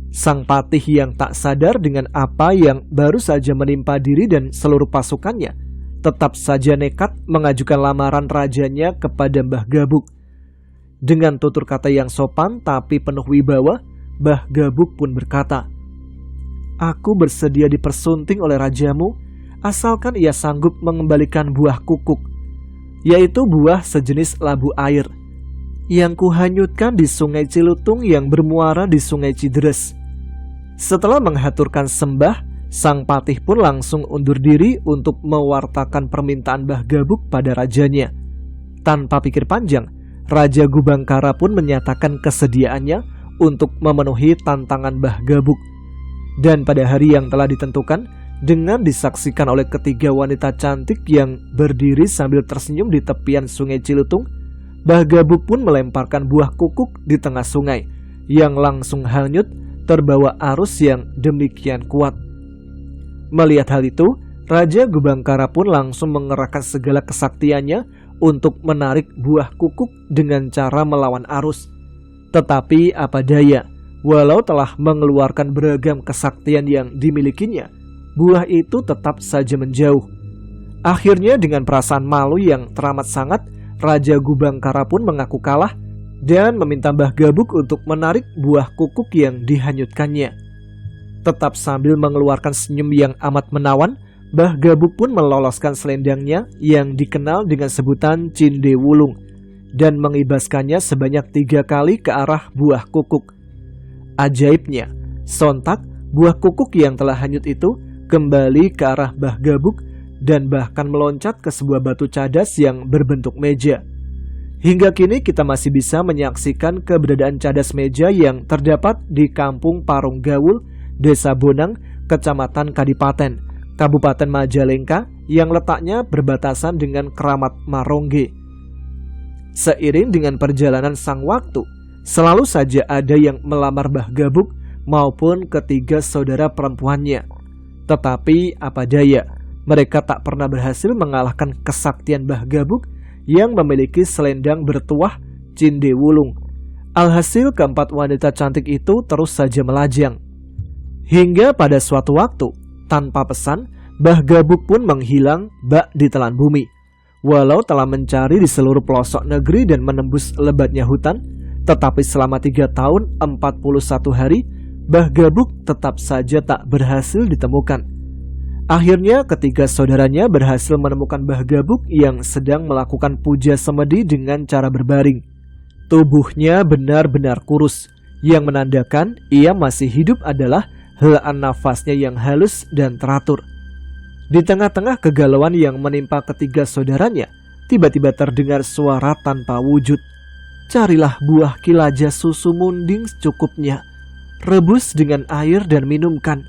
Sang patih yang tak sadar dengan apa yang baru saja menimpa diri dan seluruh pasukannya, tetap saja nekat mengajukan lamaran rajanya kepada Mbah Gabuk. Dengan tutur kata yang sopan tapi penuh wibawa, Mbah Gabuk pun berkata, "Aku bersedia dipersunting oleh rajamu, asalkan ia sanggup mengembalikan buah kukuk, yaitu buah sejenis labu air, yang kuhanyutkan di sungai Cilutung yang bermuara di sungai Cidres." Setelah menghaturkan sembah, sang patih pun langsung undur diri untuk mewartakan permintaan Mbah Gabuk pada rajanya. Tanpa pikir panjang, Raja Gubangkara pun menyatakan kesediaannya untuk memenuhi tantangan Mbah Gabuk. Dan pada hari yang telah ditentukan, dengan disaksikan oleh ketiga wanita cantik yang berdiri sambil tersenyum di tepian sungai Cilutung, Mbah Gabuk pun melemparkan buah kukuk di tengah sungai, yang langsung hanyut terbawa arus yang demikian kuat. Melihat hal itu, Raja Gubangkara pun langsung mengerahkan segala kesaktiannya untuk menarik buah kukuk dengan cara melawan arus. Tetapi apa daya, walau telah mengeluarkan beragam kesaktian yang dimilikinya, buah itu tetap saja menjauh. Akhirnya dengan perasaan malu yang teramat sangat, Raja Gubangkara pun mengaku kalah dan meminta Mbah Gabuk untuk menarik buah kukuk yang dihanyutkannya. Tetap sambil mengeluarkan senyum yang amat menawan, Mbah Gabuk pun meloloskan selendangnya yang dikenal dengan sebutan Cinde Wulung dan mengibaskannya sebanyak 3 kali ke arah buah kukuk. Ajaibnya, sontak buah kukuk yang telah hanyut itu kembali ke arah Mbah Gabuk dan bahkan meloncat ke sebuah batu cadas yang berbentuk meja. Hingga kini kita masih bisa menyaksikan keberadaan cadas meja yang terdapat di Kampung Parung Gawul, Desa Bonang, Kecamatan Kadipaten, Kabupaten Majalengka yang letaknya berbatasan dengan Keramat Marongge. Seiring dengan perjalanan sang waktu, selalu saja ada yang melamar Mbah Gabuk maupun ketiga saudara perempuannya. Tetapi apa daya, mereka tak pernah berhasil mengalahkan kesaktian Mbah Gabuk yang memiliki selendang bertuah Cinde Wulung. Alhasil keempat wanita cantik itu terus saja melajang. Hingga pada suatu waktu, tanpa pesan, Mbah Gabuk pun menghilang bak di telan bumi. Walau telah mencari di seluruh pelosok negeri dan menembus lebatnya hutan, tetapi selama 3 tahun 41 hari, Mbah Gabuk tetap saja tak berhasil ditemukan. Akhirnya ketiga saudaranya berhasil menemukan Mbah Gabuk yang sedang melakukan puja semedi dengan cara berbaring. Tubuhnya benar-benar kurus, yang menandakan ia masih hidup adalah helaan nafasnya yang halus dan teratur. Di tengah-tengah kegalauan yang menimpa ketiga saudaranya, tiba-tiba terdengar suara tanpa wujud. "Carilah buah kilaja susu munding secukupnya, rebus dengan air dan minumkan."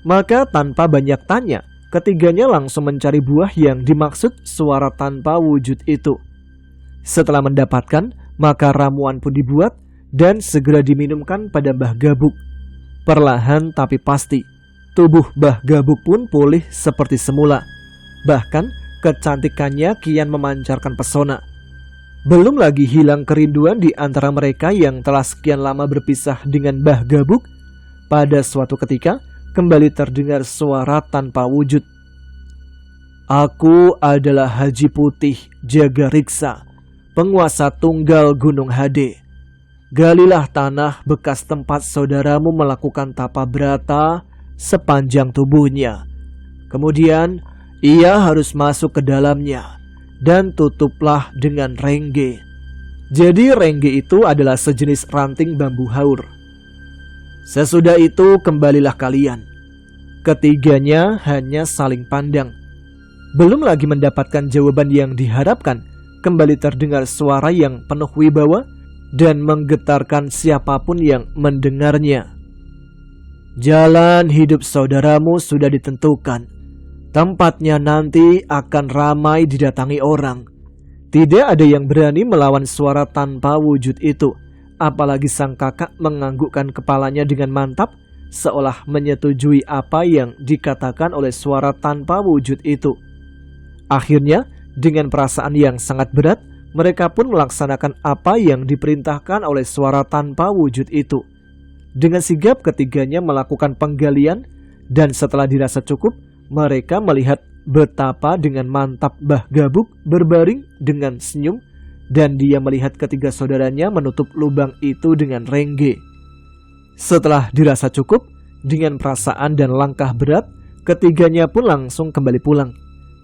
Maka tanpa banyak tanya, ketiganya langsung mencari buah yang dimaksud suara tanpa wujud itu. Setelah mendapatkan, maka ramuan pun dibuat dan segera diminumkan pada Mbah Gabuk. Perlahan tapi pasti, tubuh Mbah Gabuk pun pulih seperti semula. Bahkan kecantikannya kian memancarkan pesona. Belum lagi hilang kerinduan di antara mereka yang telah sekian lama berpisah dengan Mbah Gabuk. Pada suatu ketika, kembali terdengar suara tanpa wujud. "Aku adalah Haji Putih Jagariksa, penguasa tunggal Gunung Hade. Galilah tanah bekas tempat saudaramu melakukan tapa brata sepanjang tubuhnya. Kemudian ia harus masuk ke dalamnya dan tutuplah dengan rengge." Jadi rengge itu adalah sejenis ranting bambu haur. "Sesudah itu kembalilah kalian." Ketiganya hanya saling pandang. Belum lagi mendapatkan jawaban yang diharapkan, kembali terdengar suara yang penuh wibawa dan menggetarkan siapapun yang mendengarnya. "Jalan hidup saudaramu sudah ditentukan. Tempatnya nanti akan ramai didatangi orang. Tidak ada yang berani melawan suara tanpa wujud itu." Apalagi sang kakak menganggukkan kepalanya dengan mantap, seolah menyetujui apa yang dikatakan oleh suara tanpa wujud itu. Akhirnya, dengan perasaan yang sangat berat, mereka pun melaksanakan apa yang diperintahkan oleh suara tanpa wujud itu. Dengan sigap ketiganya melakukan penggalian, dan setelah dirasa cukup, mereka melihat betapa dengan mantap Mbah Gabuk berbaring dengan senyum, dan dia melihat ketiga saudaranya menutup lubang itu dengan rengge. Setelah dirasa cukup, dengan perasaan dan langkah berat, ketiganya pun langsung kembali pulang.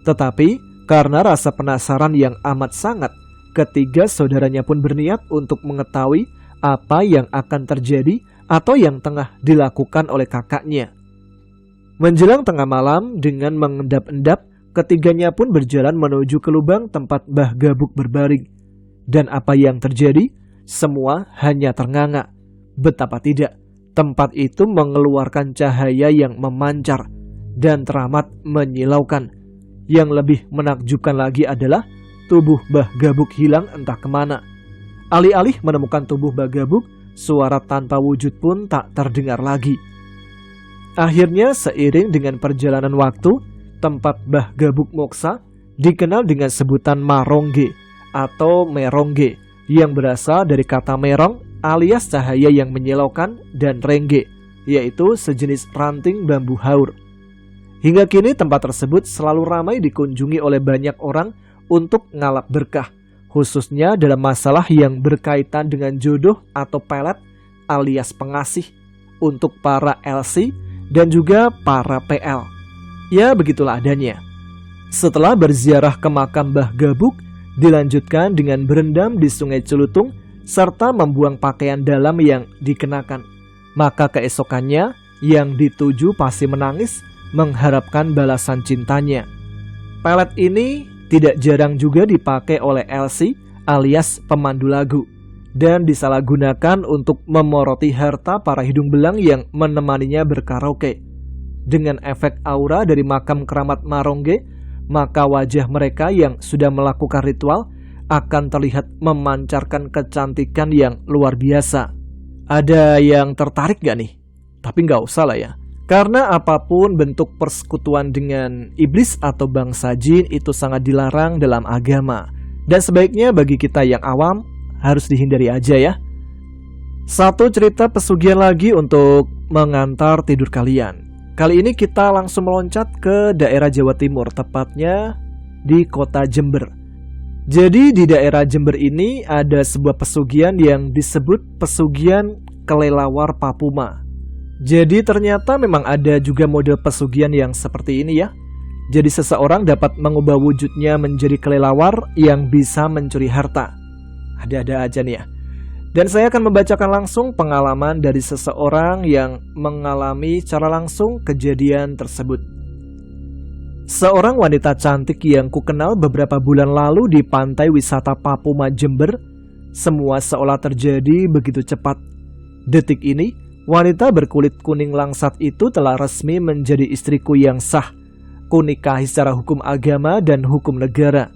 Tetapi karena rasa penasaran yang amat sangat, ketiga saudaranya pun berniat untuk mengetahui apa yang akan terjadi atau yang tengah dilakukan oleh kakaknya. Menjelang tengah malam, dengan mengendap-endap, ketiganya pun berjalan menuju ke lubang tempat Mbah Gabuk berbaring. Dan apa yang terjadi? Semua hanya ternganga. Betapa tidak, tempat itu mengeluarkan cahaya yang memancar dan teramat menyilaukan. Yang lebih menakjubkan lagi adalah tubuh Mbah Gabuk hilang entah kemana. Alih-alih menemukan tubuh Mbah Gabuk, suara tanpa wujud pun tak terdengar lagi. Akhirnya seiring dengan perjalanan waktu, tempat Mbah Gabuk moksa dikenal dengan sebutan Marongge atau Merongge, yang berasal dari kata merong alias cahaya yang menyilaukan, dan rengge, yaitu sejenis ranting bambu haur. Hingga kini tempat tersebut selalu ramai dikunjungi oleh banyak orang untuk ngalap berkah, khususnya dalam masalah yang berkaitan dengan jodoh atau pelet alias pengasih untuk para LC dan juga para PL. Ya, begitulah adanya. Setelah berziarah ke makam Mbah Gabuk, dilanjutkan dengan berendam di Sungai Celutung serta membuang pakaian dalam yang dikenakan. Maka keesokannya yang dituju pasti menangis mengharapkan balasan cintanya. Pelet ini tidak jarang juga dipakai oleh LC alias pemandu lagu dan disalahgunakan untuk memoroti harta para hidung belang yang menemaninya berkaraoke. Dengan efek aura dari makam keramat Marongge, maka wajah mereka yang sudah melakukan ritual akan terlihat memancarkan kecantikan yang luar biasa. Ada yang tertarik gak nih? Tapi gak usah lah ya. Karena apapun bentuk persekutuan dengan iblis atau bangsa jin itu sangat dilarang dalam agama. Dan sebaiknya bagi kita yang awam harus dihindari aja ya. Satu cerita pesugihan lagi untuk mengantar tidur kalian. Kali ini kita langsung meloncat ke daerah Jawa Timur, tepatnya di kota Jember. Jadi di daerah Jember ini ada sebuah pesugihan yang disebut pesugihan kelelawar Papuma. Jadi ternyata memang ada juga model pesugihan yang seperti ini ya. Jadi seseorang dapat mengubah wujudnya menjadi kelelawar yang bisa mencuri harta. Ada-ada aja nih ya. Dan saya akan membacakan langsung pengalaman dari seseorang yang mengalami secara langsung kejadian tersebut. Seorang wanita cantik yang kukenal beberapa bulan lalu di pantai wisata Papuma Jember. Semua seolah terjadi begitu cepat. Detik ini, wanita berkulit kuning langsat itu telah resmi menjadi istriku yang sah. Kunikahi secara hukum agama dan hukum negara.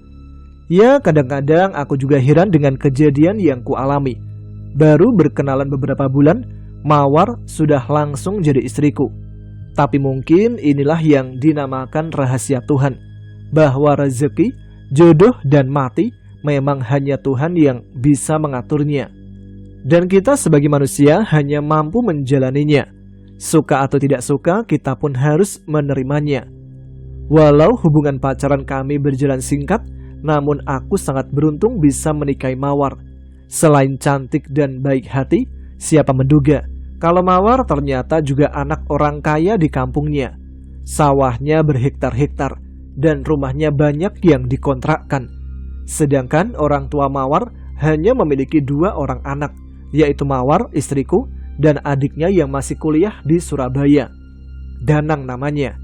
Ya, kadang-kadang aku juga heran dengan kejadian yang kualami. Baru berkenalan beberapa bulan, mawar sudah langsung jadi istriku. Tapi mungkin inilah yang dinamakan rahasia Tuhan, bahwa rezeki, jodoh dan mati memang hanya Tuhan yang bisa mengaturnya. Dan kita sebagai manusia hanya mampu menjalaninya. Suka atau tidak suka, kita pun harus menerimanya. Walau hubungan pacaran kami berjalan singkat, namun aku sangat beruntung bisa menikahi Mawar. Selain cantik dan baik hati, siapa menduga kalau Mawar ternyata juga anak orang kaya di kampungnya. Sawahnya berhektar-hektar dan rumahnya banyak yang dikontrakkan. Sedangkan orang tua Mawar hanya memiliki 2 orang anak, yaitu Mawar, istriku, dan adiknya yang masih kuliah di Surabaya. Danang namanya.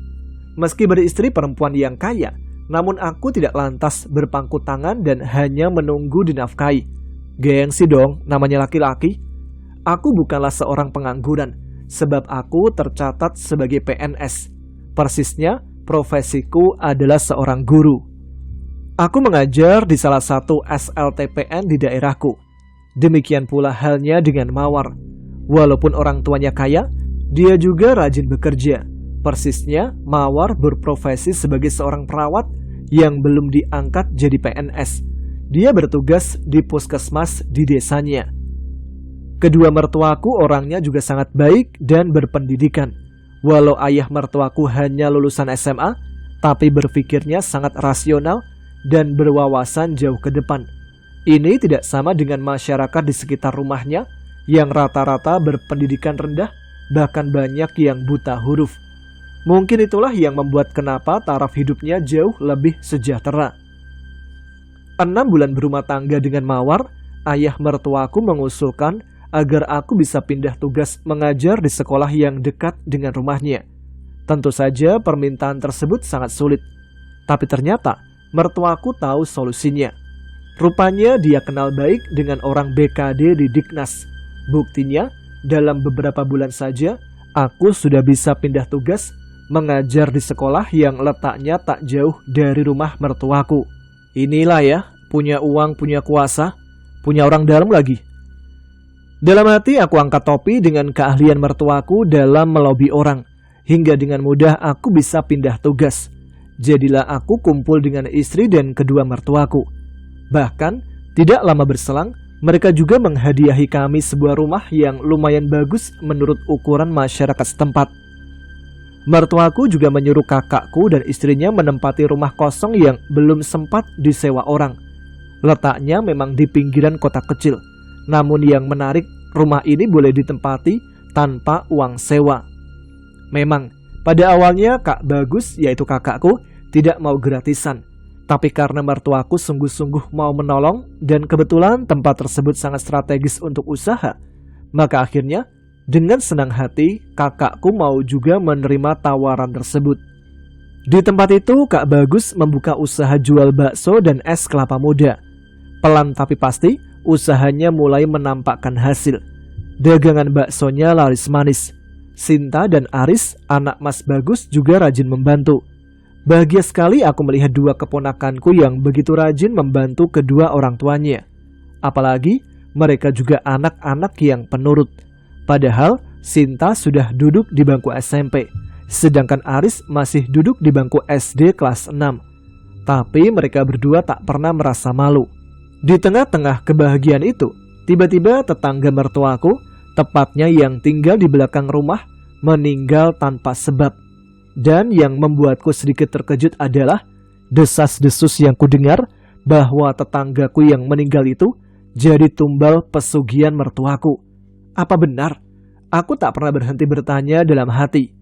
Meski beristri perempuan yang kaya, namun aku tidak lantas berpangku tangan dan hanya menunggu dinafkahi. Gengsi dong, namanya laki-laki. Aku bukanlah seorang pengangguran, sebab aku tercatat sebagai PNS. Persisnya, profesiku adalah seorang guru. Aku mengajar di salah satu SLTPN di daerahku. Demikian pula halnya dengan Mawar. Walaupun orang tuanya kaya, dia juga rajin bekerja. Persisnya, Mawar berprofesi sebagai seorang perawat yang belum diangkat jadi PNS. Dia bertugas di puskesmas di desanya. Kedua mertuaku orangnya juga sangat baik dan berpendidikan. Walau ayah mertuaku hanya lulusan SMA, tapi berpikirnya sangat rasional dan berwawasan jauh ke depan. Ini tidak sama dengan masyarakat di sekitar rumahnya yang rata-rata berpendidikan rendah, bahkan banyak yang buta huruf. Mungkin itulah yang membuat kenapa taraf hidupnya jauh lebih sejahtera. 6 bulan berumah tangga dengan Mawar, ayah mertuaku mengusulkan agar aku bisa pindah tugas mengajar di sekolah yang dekat dengan rumahnya. Tentu saja permintaan tersebut sangat sulit. Tapi ternyata mertuaku tahu solusinya. Rupanya dia kenal baik dengan orang BKD di Diknas. Buktinya, dalam beberapa bulan saja, aku sudah bisa pindah tugas mengajar di sekolah yang letaknya tak jauh dari rumah mertuaku. Inilah ya, punya uang, punya kuasa, punya orang dalam lagi. Dalam hati aku angkat topi dengan keahlian mertuaku dalam melobi orang, hingga dengan mudah aku bisa pindah tugas. Jadilah aku kumpul dengan istri dan kedua mertuaku. Bahkan, tidak lama berselang, mereka juga menghadiahi kami sebuah rumah yang lumayan bagus menurut ukuran masyarakat setempat. Mertuaku juga menyuruh kakakku dan istrinya menempati rumah kosong yang belum sempat disewa orang. Letaknya memang di pinggiran kota kecil. Namun yang menarik, rumah ini boleh ditempati tanpa uang sewa. Memang, pada awalnya Kak Bagus, yaitu kakakku, tidak mau gratisan. Tapi karena mertuaku sungguh-sungguh mau menolong dan kebetulan tempat tersebut sangat strategis untuk usaha, maka akhirnya dengan senang hati, kakakku mau juga menerima tawaran tersebut. Di tempat itu, Kak Bagus membuka usaha jual bakso dan es kelapa muda. Pelan tapi pasti, usahanya mulai menampakkan hasil. Dagangan baksonya laris manis. Sinta dan Aris, anak Mas Bagus, juga rajin membantu. Bahagia sekali aku melihat 2 keponakanku yang begitu rajin membantu kedua orang tuanya. Apalagi, mereka juga anak-anak yang penurut. Padahal Sinta sudah duduk di bangku SMP, sedangkan Aris masih duduk di bangku SD kelas 6. Tapi mereka berdua tak pernah merasa malu. Di tengah-tengah kebahagiaan itu, tiba-tiba tetangga mertuaku, tepatnya yang tinggal di belakang rumah, meninggal tanpa sebab. Dan yang membuatku sedikit terkejut adalah desas-desus yang kudengar bahwa tetanggaku yang meninggal itu jadi tumbal pesugihan mertuaku. Apa benar? Aku tak pernah berhenti bertanya dalam hati.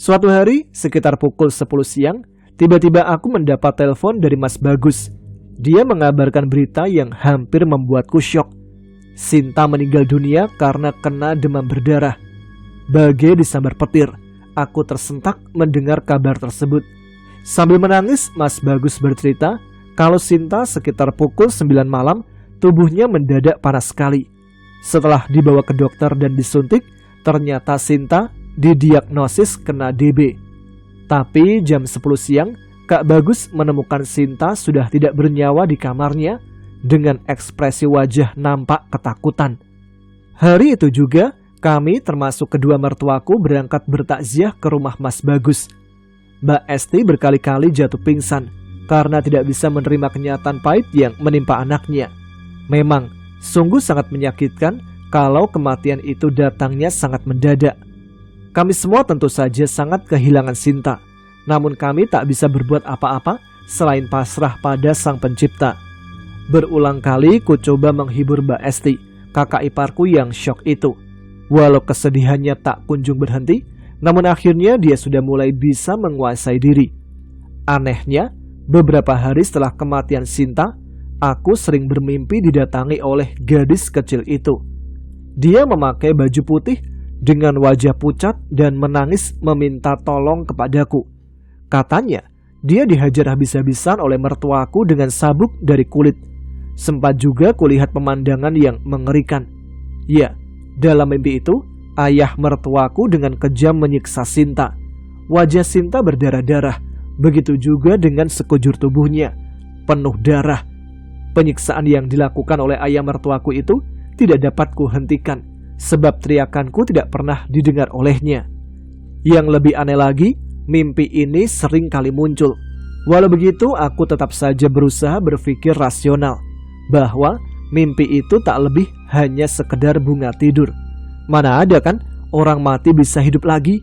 Suatu hari, sekitar pukul 10 siang, tiba-tiba aku mendapat telepon dari Mas Bagus. Dia mengabarkan berita yang hampir membuatku syok. Sinta meninggal dunia karena kena demam berdarah. Bagai disambar petir, aku tersentak mendengar kabar tersebut. Sambil menangis, Mas Bagus bercerita kalau Sinta sekitar pukul 9 malam, tubuhnya mendadak panas sekali. Setelah dibawa ke dokter dan disuntik, ternyata Sinta didiagnosis kena DB. Tapi jam 10 siang, Kak Bagus menemukan Sinta sudah tidak bernyawa di kamarnya dengan ekspresi wajah nampak ketakutan. Hari itu juga, kami termasuk kedua mertuaku berangkat bertakziah ke rumah Mas Bagus. Mbak Esti berkali-kali jatuh pingsan karena tidak bisa menerima kenyataan pahit yang menimpa anaknya. Memang, sungguh sangat menyakitkan kalau kematian itu datangnya sangat mendadak. Kami semua tentu saja sangat kehilangan Sinta, namun kami tak bisa berbuat apa-apa selain pasrah pada Sang Pencipta. Berulang kali ku coba menghibur Mbak Esti, kakak iparku yang syok itu. Walau kesedihannya tak kunjung berhenti, namun akhirnya dia sudah mulai bisa menguasai diri. Anehnya, beberapa hari setelah kematian Sinta, aku sering bermimpi didatangi oleh gadis kecil itu. Dia memakai baju putih dengan wajah pucat dan menangis meminta tolong kepadaku. Katanya, dia dihajar habis-habisan oleh mertuaku dengan sabuk dari kulit. Sempat juga kulihat pemandangan yang mengerikan. Ya, dalam mimpi itu, ayah mertuaku dengan kejam menyiksa Sinta. Wajah Sinta berdarah-darah, begitu juga dengan sekujur tubuhnya, penuh darah. Penyiksaan yang dilakukan oleh ayah mertuaku itu tidak dapat kuhentikan, sebab teriakanku tidak pernah didengar olehnya. Yang lebih aneh lagi, mimpi ini sering kali muncul. Walau begitu, aku tetap saja berusaha berpikir rasional, bahwa mimpi itu tak lebih hanya sekedar bunga tidur. Mana ada kan orang mati bisa hidup lagi?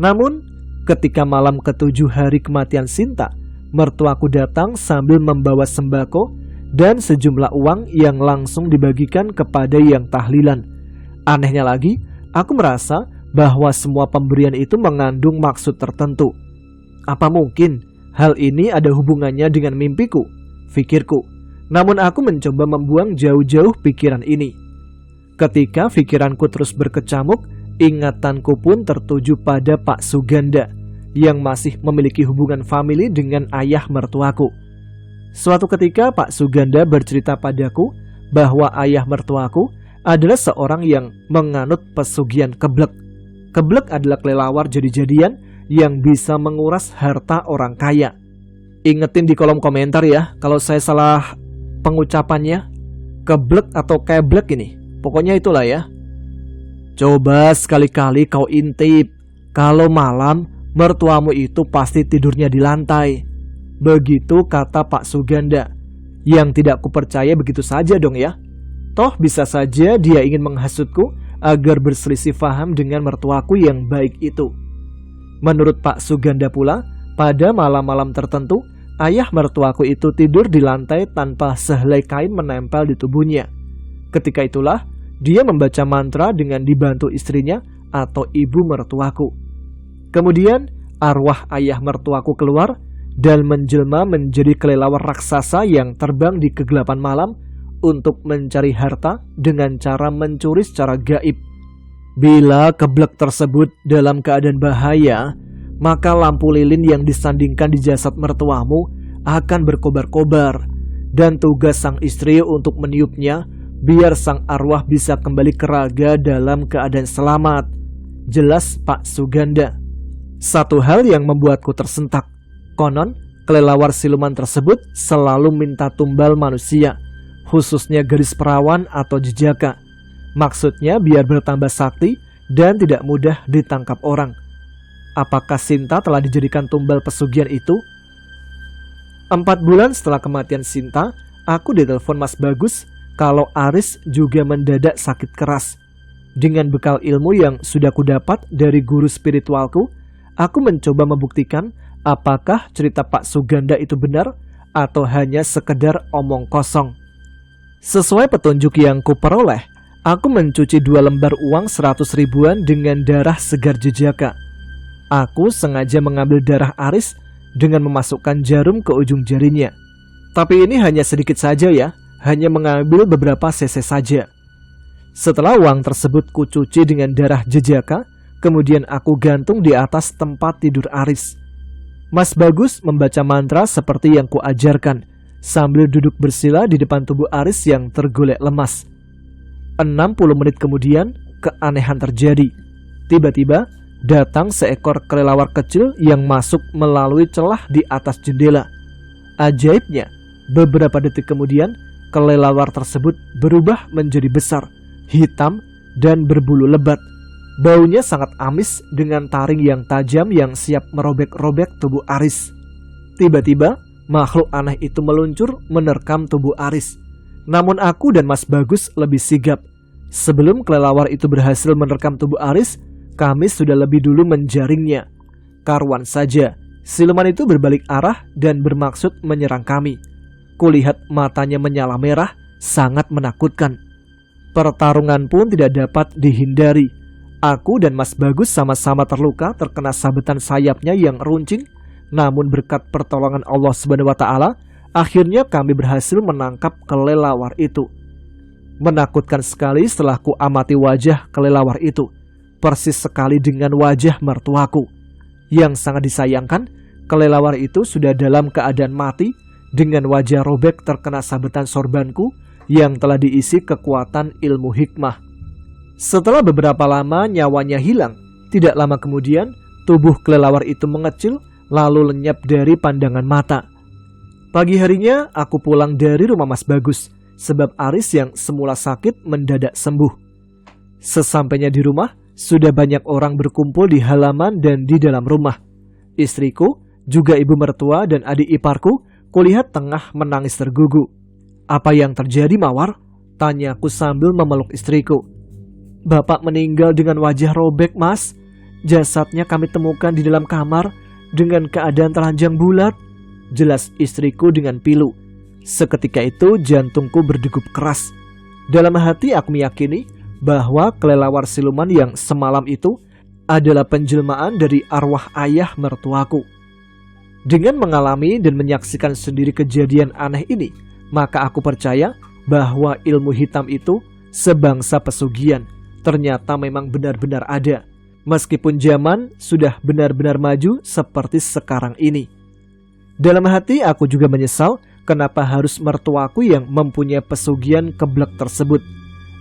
Namun, ketika malam ke-7 hari kematian Sinta, mertuaku datang sambil membawa sembako dan sejumlah uang yang langsung dibagikan kepada yang tahlilan. Anehnya lagi, aku merasa bahwa semua pemberian itu mengandung maksud tertentu. Apa mungkin hal ini ada hubungannya dengan mimpiku? Pikirku. Namun aku mencoba membuang jauh-jauh pikiran ini. Ketika pikiranku terus berkecamuk, ingatanku pun tertuju pada Pak Suganda yang masih memiliki hubungan famili dengan ayah mertuaku. Suatu ketika Pak Suganda bercerita padaku bahwa ayah mertuaku adalah seorang yang menganut pesugihan keblek. Keblek adalah kelelawar jadi-jadian yang bisa menguras harta orang kaya. Ingetin di kolom komentar ya kalau saya salah pengucapannya. Keblek atau keblek ini, pokoknya itulah ya. Coba sekali-kali kau intip, kalau malam mertuamu itu pasti tidurnya di lantai. Begitu kata Pak Suganda. Yang tidak kupercaya begitu saja dong ya. Toh bisa saja dia ingin menghasutku agar berselisih paham dengan mertuaku yang baik itu. Menurut Pak Suganda pula, pada malam-malam tertentu, ayah mertuaku itu tidur di lantai tanpa sehelai kain menempel di tubuhnya. Ketika itulah, dia membaca mantra dengan dibantu istrinya atau ibu mertuaku. Kemudian, arwah ayah mertuaku keluar dan menjelma menjadi kelelawar raksasa yang terbang di kegelapan malam untuk mencari harta dengan cara mencuri secara gaib. Bila keblek tersebut dalam keadaan bahaya, maka lampu lilin yang disandingkan di jasad mertuamu akan berkobar-kobar, dan tugas sang istri untuk meniupnya biar sang arwah bisa kembali ke raga dalam keadaan selamat. Jelas Pak Suganda. Satu hal yang membuatku tersentak. Konon, kelelawar siluman tersebut selalu minta tumbal manusia, khususnya gadis perawan atau jejaka. Maksudnya biar bertambah sakti dan tidak mudah ditangkap orang. Apakah Sinta telah dijadikan tumbal pesugihan itu? 4 bulan setelah kematian Sinta, aku ditelepon Mas Bagus kalau Aris juga mendadak sakit keras. Dengan bekal ilmu yang sudah kudapat dari guru spiritualku, aku mencoba membuktikan apakah cerita Pak Suganda itu benar atau hanya sekedar omong kosong. Sesuai petunjuk yang kuperoleh, aku mencuci 2 lembar uang 100 ribuan dengan darah segar jejaka. Aku sengaja mengambil darah Aris dengan memasukkan jarum ke ujung jarinya. Tapi ini hanya sedikit saja ya, hanya mengambil beberapa cc saja. Setelah uang tersebut kucuci dengan darah jejaka, kemudian aku gantung di atas tempat tidur Aris. Mas Bagus membaca mantra seperti yang kuajarkan, sambil duduk bersila di depan tubuh Aris yang tergolek lemas. 60 menit kemudian, keanehan terjadi. Tiba-tiba, datang seekor kelelawar kecil yang masuk melalui celah di atas jendela. Ajaibnya, beberapa detik kemudian, kelelawar tersebut berubah menjadi besar, hitam, dan berbulu lebat. Baunya sangat amis dengan taring yang tajam yang siap merobek-robek tubuh Aris. Tiba-tiba, makhluk aneh itu meluncur menerkam tubuh Aris. Namun aku dan Mas Bagus lebih sigap. Sebelum kelelawar itu berhasil menerkam tubuh Aris, kami sudah lebih dulu menjaringnya. Karuan saja, siluman itu berbalik arah dan bermaksud menyerang kami. Kulihat matanya menyala merah, sangat menakutkan. Pertarungan pun tidak dapat dihindari. Aku dan Mas Bagus sama-sama terluka terkena sabetan sayapnya yang runcing. Namun berkat pertolongan Allah SWT, akhirnya kami berhasil menangkap kelelawar itu. Menakutkan sekali setelah ku amati wajah kelelawar itu. Persis sekali dengan wajah mertuaku. Yang sangat disayangkan, kelelawar itu sudah dalam keadaan mati dengan wajah robek terkena sabetan sorbanku yang telah diisi kekuatan ilmu hikmah. Setelah beberapa lama nyawanya hilang, tidak lama kemudian tubuh kelelawar itu mengecil lalu lenyap dari pandangan mata. Pagi harinya aku pulang dari rumah Mas Bagus sebab Aris yang semula sakit mendadak sembuh. Sesampainya di rumah, sudah banyak orang berkumpul di halaman dan di dalam rumah. Istriku, juga ibu mertua dan adik iparku, kulihat tengah menangis tergugu. "Apa yang terjadi, Mawar?" tanyaku sambil memeluk istriku. "Bapak meninggal dengan wajah robek, Mas. Jasadnya kami temukan di dalam kamar dengan keadaan telanjang bulat," jelas istriku dengan pilu. Seketika itu jantungku berdegup keras. Dalam hati aku meyakini bahwa kelelawar siluman yang semalam itu adalah penjelmaan dari arwah ayah mertuaku. Dengan mengalami dan menyaksikan sendiri kejadian aneh ini, maka aku percaya bahwa ilmu hitam itu sebangsa pesugihan ternyata memang benar-benar ada, meskipun zaman sudah benar-benar maju seperti sekarang ini. Dalam hati aku juga menyesal kenapa harus mertuaku yang mempunyai pesugihan keblek tersebut.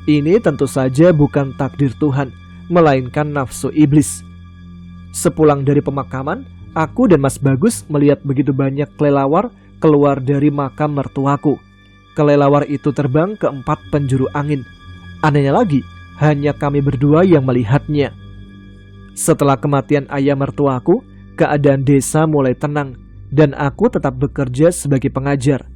Ini tentu saja bukan takdir Tuhan, melainkan nafsu iblis. Sepulang dari pemakaman, aku dan Mas Bagus melihat begitu banyak kelelawar keluar dari makam mertuaku. Kelelawar itu terbang ke 4 penjuru angin. Anehnya lagi, hanya kami berdua yang melihatnya. Setelah kematian ayah mertuaku, keadaan desa mulai tenang dan aku tetap bekerja sebagai pengajar.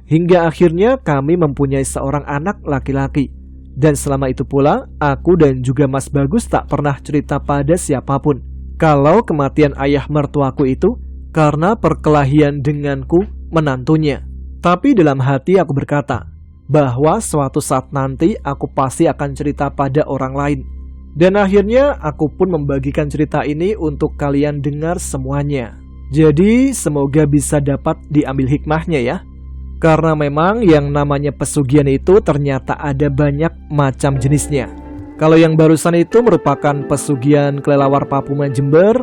Hingga akhirnya kami mempunyai seorang anak laki-laki. Dan selama itu pula, aku dan juga Mas Bagus tak pernah cerita pada siapapun kalau kematian ayah mertuaku itu karena perkelahian denganku menantunya. Tapi dalam hati aku berkata bahwa suatu saat nanti aku pasti akan cerita pada orang lain. Dan akhirnya aku pun membagikan cerita ini untuk kalian dengar semuanya. Jadi semoga bisa dapat diambil hikmahnya ya. Karena memang yang namanya pesugihan itu ternyata ada banyak macam jenisnya. Kalau yang barusan itu merupakan pesugihan kelelawar Papuman Jember.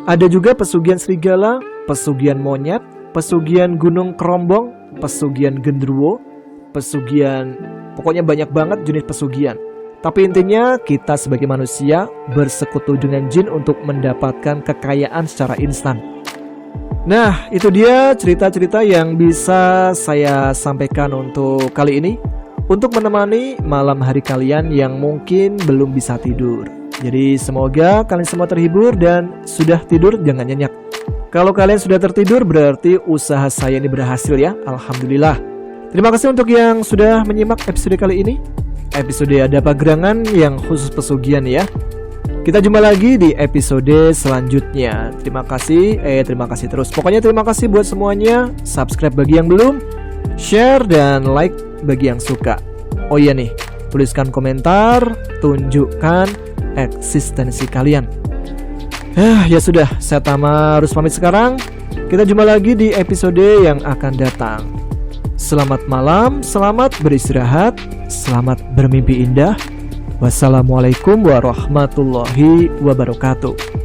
Ada juga pesugihan serigala, pesugihan monyet, pesugihan gunung kerombong, pesugihan gendruwo, pesugihan, pokoknya banyak banget jenis pesugihan. Tapi intinya kita sebagai manusia bersekutu dengan jin untuk mendapatkan kekayaan secara instan. Nah, itu dia cerita-cerita yang bisa saya sampaikan untuk kali ini, untuk menemani malam hari kalian yang mungkin belum bisa tidur. Jadi semoga kalian semua terhibur dan sudah tidur jangan nyenyak. Kalau kalian sudah tertidur berarti usaha saya ini berhasil ya, alhamdulillah. Terima kasih untuk yang sudah menyimak episode kali ini. Episode Ada Apa Gerangan yang khusus pesugihan ya. Kita jumpa lagi di episode selanjutnya. Terima kasih terus. Pokoknya terima kasih buat semuanya. Subscribe bagi yang belum, share dan like bagi yang suka. Oh iya nih, tuliskan komentar, tunjukkan eksistensi kalian. Ya sudah, saya Tama harus pamit sekarang. Kita jumpa lagi di episode yang akan datang. Selamat malam, selamat beristirahat, selamat bermimpi indah. Wassalamualaikum warahmatullahi wabarakatuh.